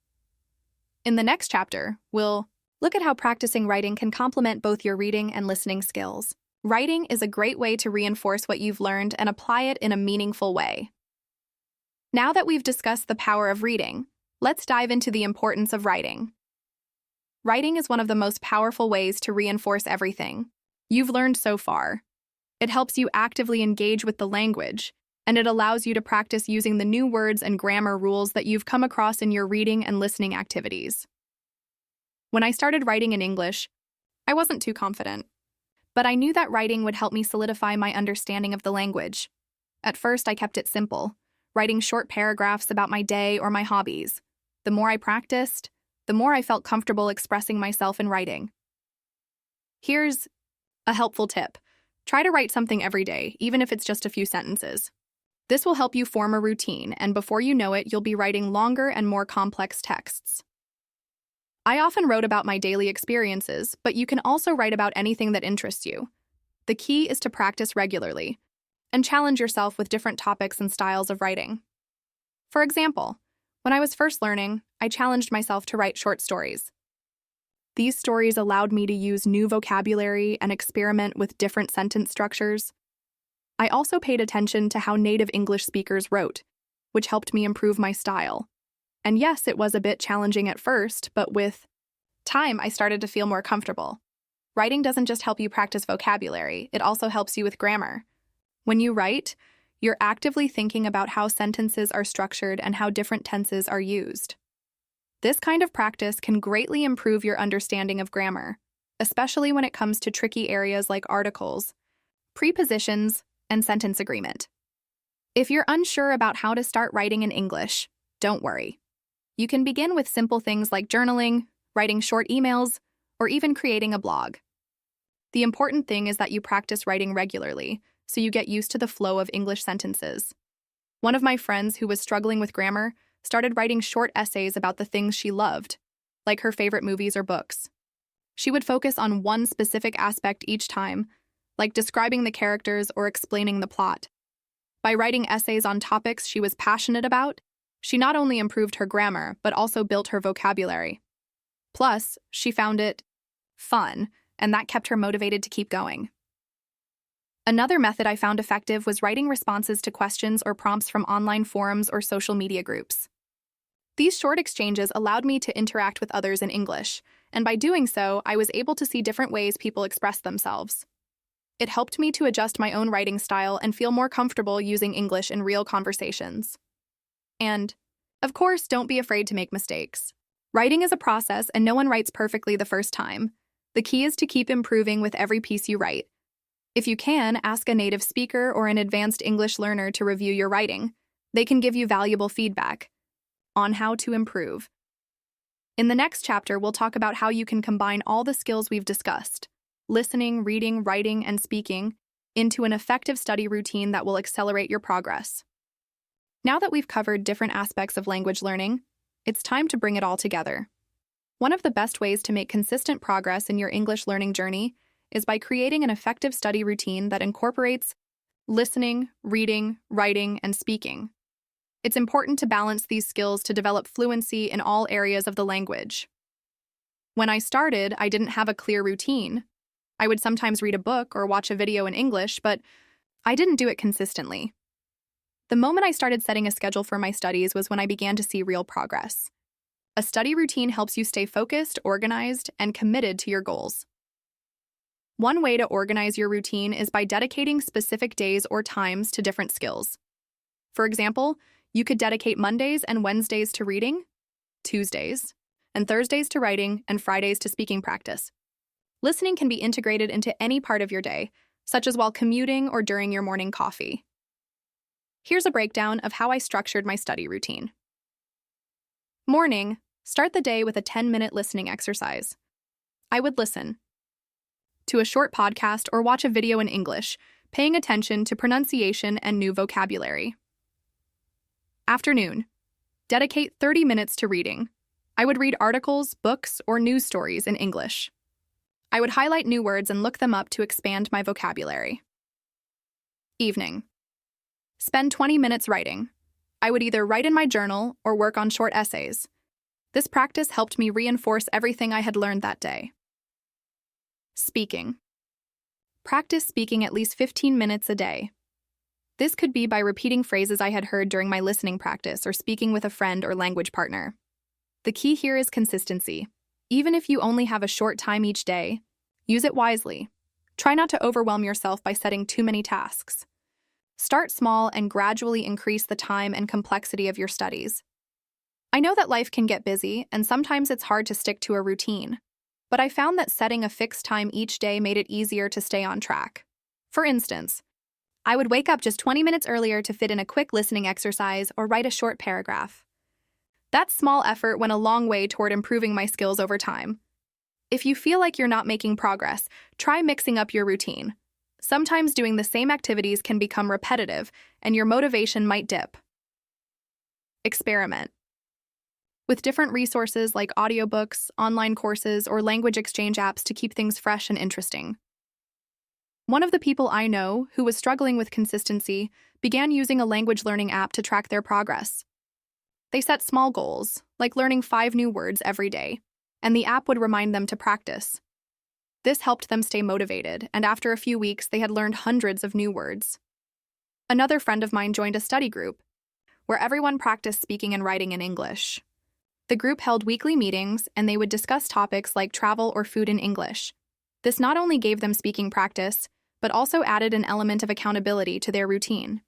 In the next chapter, we'll look at how practicing writing can complement both your reading and listening skills. Writing is a great way to reinforce what you've learned and apply it in a meaningful way. Now that we've discussed the power of reading, let's dive into the importance of writing. Writing is one of the most powerful ways to reinforce everything you've learned so far. It helps you actively engage with the language, and it allows you to practice using the new words and grammar rules that you've come across in your reading and listening activities. When I started writing in English, I wasn't too confident, but I knew that writing would help me solidify my understanding of the language. At first, I kept it simple, writing short paragraphs about my day or my hobbies. The more I practiced, the more I felt comfortable expressing myself in writing. Here's a helpful tip. Try to write something every day, even if it's just a few sentences. This will help you form a routine, and before you know it, you'll be writing longer and more complex texts. I often wrote about my daily experiences, but you can also write about anything that interests you. The key is to practice regularly and challenge yourself with different topics and styles of writing. For example, When I was first learning, I challenged myself to write short stories. These stories allowed me to use new vocabulary and experiment with different sentence structures. I also paid attention to how native English speakers wrote, which helped me improve my style. And yes, it was a bit challenging at first, but with time, I started to feel more comfortable. Writing doesn't just help you practice vocabulary, it also helps you with grammar. When you write, you're actively thinking about how sentences are structured and how different tenses are used. This kind of practice can greatly improve your understanding of grammar, especially when it comes to tricky areas like articles, prepositions, and sentence agreement. If you're unsure about how to start writing in English, don't worry. You can begin with simple things like journaling, writing short emails, or even creating a blog. The important thing is that you practice writing regularly, so you get used to the flow of English sentences. One of my friends who was struggling with grammar started writing short essays about the things she loved, like her favorite movies or books. She would focus on one specific aspect each time, like describing the characters or explaining the plot. By writing essays on topics she was passionate about, she not only improved her grammar, but also built her vocabulary. Plus, she found it fun, and that kept her motivated to keep going. Another method I found effective was writing responses to questions or prompts from online forums or social media groups. These short exchanges allowed me to interact with others in English, and by doing so, I was able to see different ways people express themselves. It helped me to adjust my own writing style and feel more comfortable using English in real conversations. And, of course, don't be afraid to make mistakes. Writing is a process, and no one writes perfectly the first time. The key is to keep improving with every piece you write. If you can, ask a native speaker or an advanced English learner to review your writing. They can give you valuable feedback on how to improve. In the next chapter, we'll talk about how you can combine all the skills we've discussed, listening, reading, writing, and speaking, into an effective study routine that will accelerate your progress. Now that we've covered different aspects of language learning, it's time to bring it all together. One of the best ways to make consistent progress in your English learning journey is by creating an effective study routine that incorporates listening, reading, writing, and speaking. It's important to balance these skills to develop fluency in all areas of the language. When I started, I didn't have a clear routine. I would sometimes read a book or watch a video in English, but I didn't do it consistently. The moment I started setting a schedule for my studies was when I began to see real progress. A study routine helps you stay focused, organized, and committed to your goals. One way to organize your routine is by dedicating specific days or times to different skills. For example, you could dedicate Mondays and Wednesdays to reading, Tuesdays, and Thursdays to writing, and Fridays to speaking practice. Listening can be integrated into any part of your day, such as while commuting or during your morning coffee. Here's a breakdown of how I structured my study routine. Morning, start the day with a 10-minute listening exercise. I would listen to a short podcast or watch a video in English, paying attention to pronunciation and new vocabulary. Afternoon, dedicate 30 minutes to reading. I would read articles, books, or news stories in English. I would highlight new words and look them up to expand my vocabulary. Evening, spend 20 minutes writing. I would either write in my journal or work on short essays. This practice helped me reinforce everything I had learned that day. Speaking. Practice speaking at least 15 minutes a day. This could be by repeating phrases I had heard during my listening practice or speaking with a friend or language partner. The key here is consistency. Even if you only have a short time each day, use it wisely. Try not to overwhelm yourself by setting too many tasks. Start small and gradually increase the time and complexity of your studies. I know that life can get busy, and sometimes it's hard to stick to a routine, but I found that setting a fixed time each day made it easier to stay on track. For instance, I would wake up just 20 minutes earlier to fit in a quick listening exercise or write a short paragraph. That small effort went a long way toward improving my skills over time. If you feel like you're not making progress, try mixing up your routine. Sometimes doing the same activities can become repetitive, and your motivation might dip. Experiment. With different resources like audiobooks, online courses, or language exchange apps to keep things fresh and interesting. One of the people I know who was struggling with consistency began using a language learning app to track their progress. They set small goals, like learning 5 new words every day, and the app would remind them to practice. This helped them stay motivated, and after a few weeks, they had learned hundreds of new words. Another friend of mine joined a study group, where everyone practiced speaking and writing in English. The group held weekly meetings, and they would discuss topics like travel or food in English. This not only gave them speaking practice, but also added an element of accountability to their routine.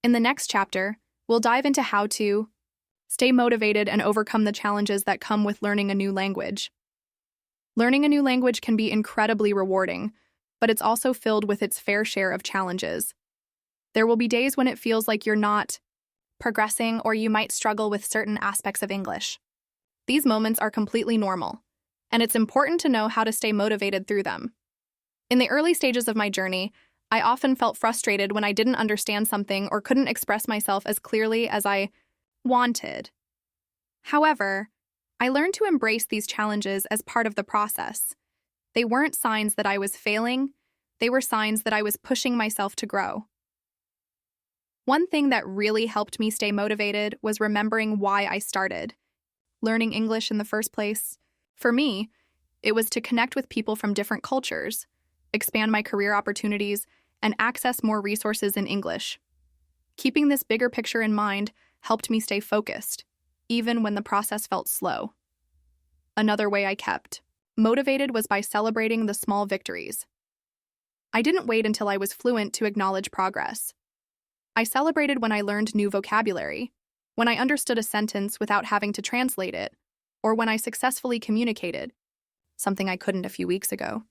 In the next chapter, we'll dive into how to stay motivated and overcome the challenges that come with learning a new language. Learning a new language can be incredibly rewarding, but it's also filled with its fair share of challenges. There will be days when it feels like you're not progressing, or you might struggle with certain aspects of English. These moments are completely normal, and it's important to know how to stay motivated through them. In the early stages of my journey, I often felt frustrated when I didn't understand something or couldn't express myself as clearly as I wanted. However, I learned to embrace these challenges as part of the process. They weren't signs that I was failing, they were signs that I was pushing myself to grow. One thing that really helped me stay motivated was remembering why I started learning English in the first place. For me, it was to connect with people from different cultures, expand my career opportunities, and access more resources in English. Keeping this bigger picture in mind helped me stay focused, even when the process felt slow. Another way I kept motivated was by celebrating the small victories. I didn't wait until I was fluent to acknowledge progress. I celebrated when I learned new vocabulary, when I understood a sentence without having to translate it, or when I successfully communicated, something I couldn't a few weeks ago.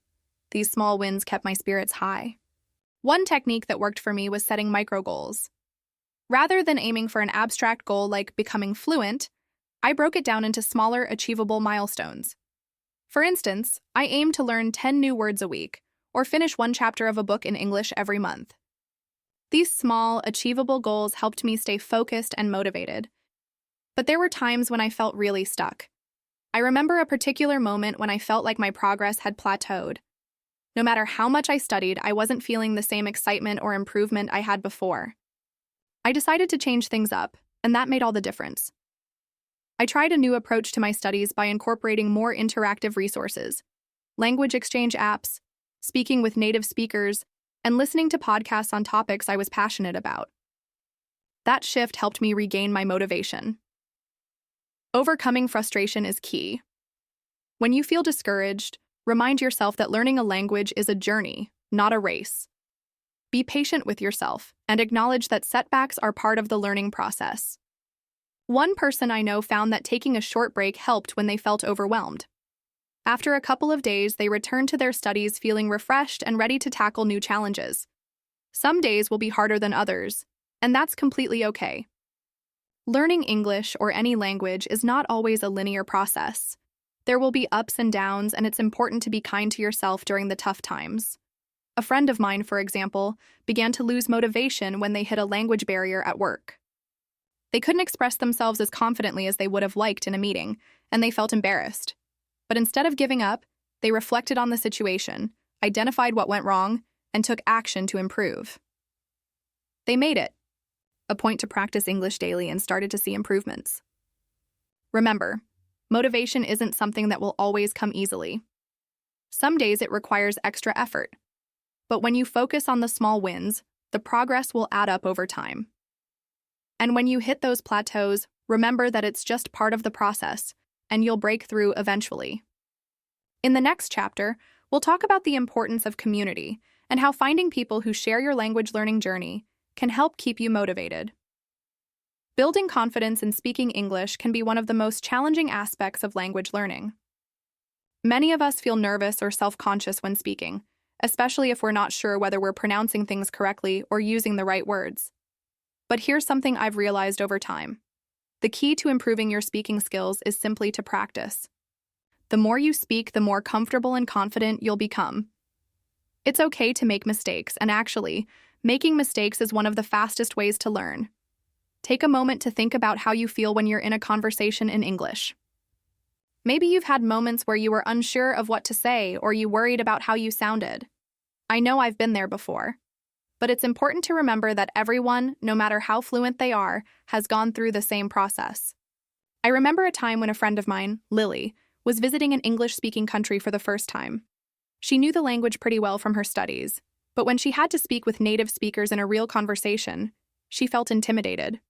These small wins kept my spirits high. One technique that worked for me was setting micro goals. Rather than aiming for an abstract goal like becoming fluent, I broke it down into smaller, achievable milestones. For instance, I aimed to learn 10 new words a week, or finish 1 chapter of a book in English every month. These small, achievable goals helped me stay focused and motivated. But there were times when I felt really stuck. I remember a particular moment when I felt like my progress had plateaued. No matter how much I studied, I wasn't feeling the same excitement or improvement I had before. I decided to change things up, and that made all the difference. I tried a new approach to my studies by incorporating more interactive resources, language exchange apps, speaking with native speakers, and listening to podcasts on topics I was passionate about. That shift helped me regain my motivation. Overcoming frustration is key. When you feel discouraged, remind yourself that learning a language is a journey, not a race. Be patient with yourself and acknowledge that setbacks are part of the learning process. One person I know found that taking a short break helped when they felt overwhelmed. After a couple of days, they returned to their studies feeling refreshed and ready to tackle new challenges. Some days will be harder than others, and that's completely okay. Learning English or any language is not always a linear process. There will be ups and downs, and it's important to be kind to yourself during the tough times. A friend of mine, for example, began to lose motivation when they hit a language barrier at work. They couldn't express themselves as confidently as they would have liked in a meeting, and they felt embarrassed. But instead of giving up, they reflected on the situation, identified what went wrong, and took action to improve. They made it a point to practice English daily and started to see improvements. Remember, motivation isn't something that will always come easily. Some days it requires extra effort. But when you focus on the small wins, the progress will add up over time. And when you hit those plateaus, remember that it's just part of the process, and you'll break through eventually. In the next chapter, we'll talk about the importance of community and how finding people who share your language learning journey can help keep you motivated. Building confidence in speaking English can be one of the most challenging aspects of language learning. Many of us feel nervous or self-conscious when speaking, especially if we're not sure whether we're pronouncing things correctly or using the right words. But here's something I've realized over time. The key to improving your speaking skills is simply to practice. The more you speak, the more comfortable and confident you'll become. It's okay to make mistakes, and actually, making mistakes is one of the fastest ways to learn. Take a moment to think about how you feel when you're in a conversation in English. Maybe you've had moments where you were unsure of what to say or you worried about how you sounded. I know I've been there before. But it's important to remember that everyone, no matter how fluent they are, has gone through the same process. I remember a time when a friend of mine, Lily, was visiting an English-speaking country for the first time. She knew the language pretty well from her studies, but when she had to speak with native speakers in a real conversation, she felt intimidated.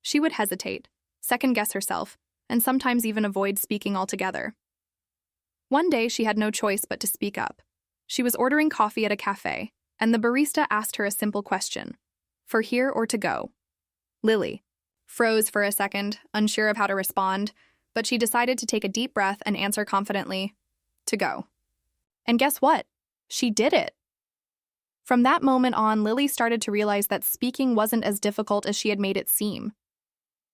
She would hesitate, second-guess herself, and sometimes even avoid speaking altogether. One day, she had no choice but to speak up. She was ordering coffee at a cafe, and the barista asked her a simple question: for here or to go? Lily froze for a second, unsure of how to respond, but she decided to take a deep breath and answer confidently, to go. And guess what? She did it. From that moment on, Lily started to realize that speaking wasn't as difficult as she had made it seem.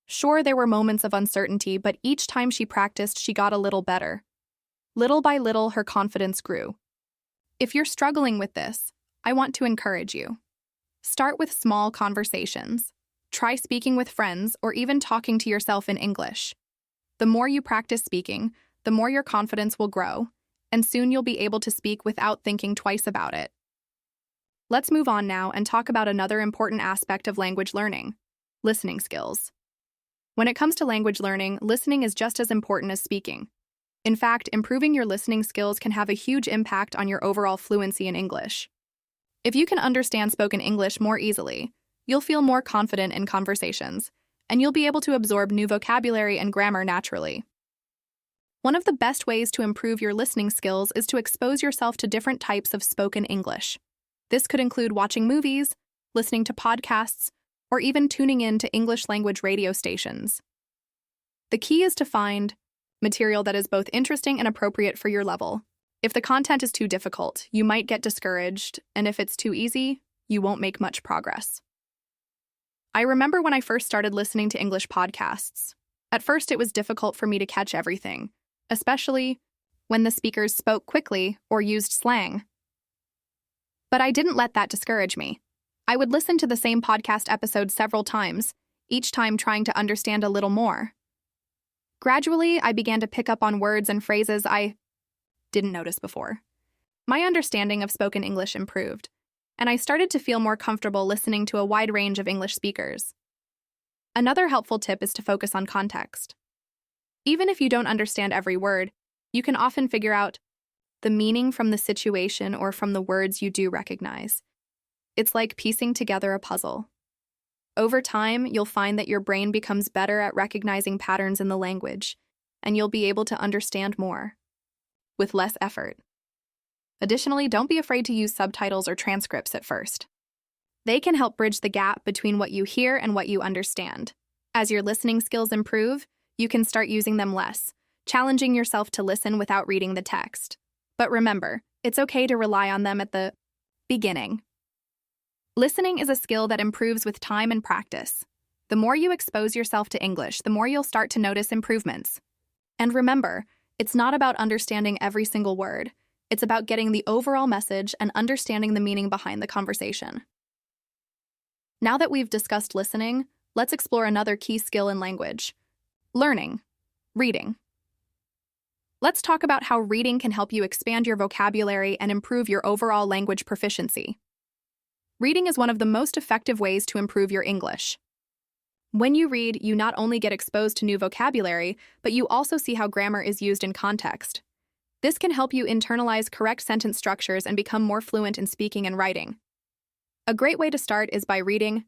Sure, there were moments of uncertainty, but each time she practiced, she got a little better. Little by little, her confidence grew. If you're struggling with this, I want to encourage you. Start with small conversations. Try speaking with friends or even talking to yourself in English. The more you practice speaking, the more your confidence will grow, and soon you'll be able to speak without thinking twice about it. Let's move on now and talk about another important aspect of language learning: listening skills. When it comes to language learning, listening is just as important as speaking. In fact, improving your listening skills can have a huge impact on your overall fluency in English. If you can understand spoken English more easily, you'll feel more confident in conversations, and you'll be able to absorb new vocabulary and grammar naturally. One of the best ways to improve your listening skills is to expose yourself to different types of spoken English. This could include watching movies, listening to podcasts, or even tuning in to English language radio stations. The key is to find material that is both interesting and appropriate for your level. If the content is too difficult, you might get discouraged, and if it's too easy, you won't make much progress. I remember when I first started listening to English podcasts. At first, it was difficult for me to catch everything, especially when the speakers spoke quickly or used slang. But I didn't let that discourage me. I would listen to the same podcast episode several times, each time trying to understand a little more. Gradually, I began to pick up on words and phrases I didn't notice before. My understanding of spoken English improved, and I started to feel more comfortable listening to a wide range of English speakers. Another helpful tip is to focus on context. Even if you don't understand every word, you can often figure out the meaning from the situation or from the words you do recognize. It's like piecing together a puzzle. Over time, you'll find that your brain becomes better at recognizing patterns in the language, and you'll be able to understand more with less effort. Additionally, don't be afraid to use subtitles or transcripts at first. They can help bridge the gap between what you hear and what you understand. As your listening skills improve, you can start using them less, challenging yourself to listen without reading the text. But remember, it's okay to rely on them at the beginning. Listening is a skill that improves with time and practice. The more you expose yourself to English, the more you'll start to notice improvements. And remember, it's not about understanding every single word. It's about getting the overall message and understanding the meaning behind the conversation. Now that we've discussed listening, let's explore another key skill in language: learning, reading. Let's talk about how reading can help you expand your vocabulary and improve your overall language proficiency. Reading is one of the most effective ways to improve your English. When you read, you not only get exposed to new vocabulary, but you also see how grammar is used in context. This can help you internalize correct sentence structures and become more fluent in speaking and writing. A great way to start is by reading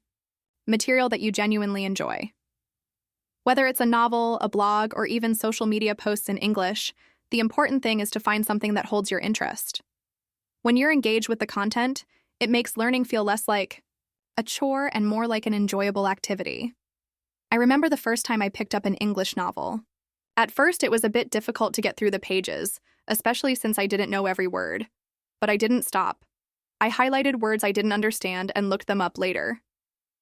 material that you genuinely enjoy. Whether it's a novel, a blog, or even social media posts in English, the important thing is to find something that holds your interest. When you're engaged with the content, it makes learning feel less like a chore and more like an enjoyable activity. I remember the first time I picked up an English novel. At first, it was a bit difficult to get through the pages, especially since I didn't know every word. But I didn't stop. I highlighted words I didn't understand and looked them up later.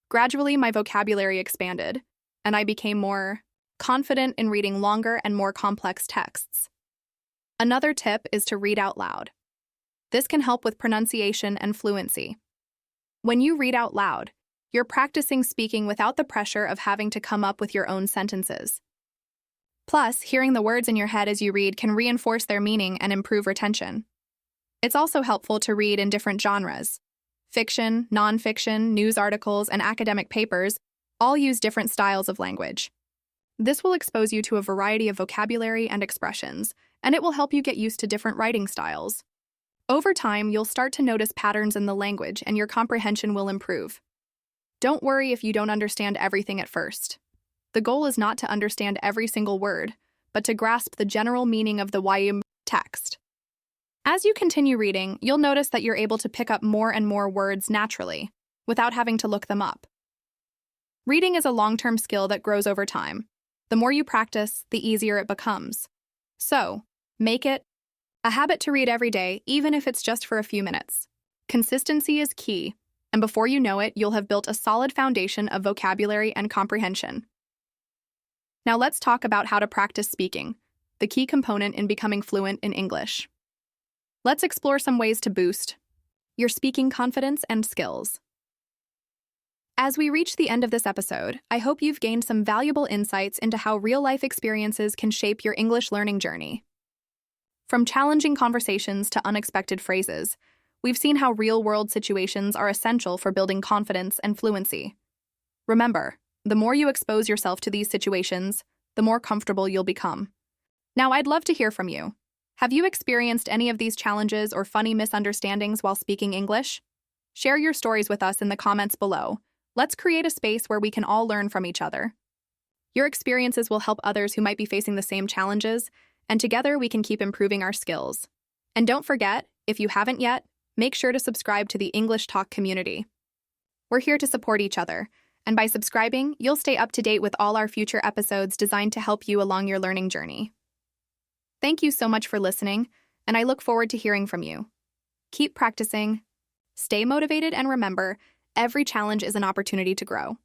Gradually, my vocabulary expanded, and I became more confident in reading longer and more complex texts. Another tip is to read out loud. This can help with pronunciation and fluency. When you read out loud, you're practicing speaking without the pressure of having to come up with your own sentences. Plus, hearing the words in your head as you read can reinforce their meaning and improve retention. It's also helpful to read in different genres: Fiction, nonfiction, news articles, and academic papers all use different styles of language. This will expose you to a variety of vocabulary and expressions, and it will help you get used to different writing styles. Over time, you'll start to notice patterns in the language, and your comprehension will improve. Don't worry if you don't understand everything at first. The goal is not to understand every single word, but to grasp the general meaning of the text. As you continue reading, you'll notice that you're able to pick up more and more words naturally, without having to look them up. Reading is a long-term skill that grows over time. The more you practice, the easier it becomes. So, make it a habit to read every day, even if it's just for a few minutes. Consistency is key, and before you know it, you'll have built a solid foundation of vocabulary and comprehension. Now let's talk about how to practice speaking, the key component in becoming fluent in English. Let's explore some ways to boost your speaking confidence and skills. As we reach the end of this episode, I hope you've gained some valuable insights into how real-life experiences can shape your English learning journey. From challenging conversations to unexpected phrases, we've seen how real-world situations are essential for building confidence and fluency. Remember, the more you expose yourself to these situations, the more comfortable you'll become. Now, I'd love to hear from you. Have you experienced any of these challenges or funny misunderstandings while speaking English? Share your stories with us in the comments below. Let's create a space where we can all learn from each other. Your experiences will help others who might be facing the same challenges, and together we can keep improving our skills. And don't forget, if you haven't yet, make sure to subscribe to the English Talk community. We're here to support each other, and by subscribing, you'll stay up to date with all our future episodes designed to help you along your learning journey. Thank you so much for listening, and I look forward to hearing from you. Keep practicing, stay motivated, and remember, every challenge is an opportunity to grow.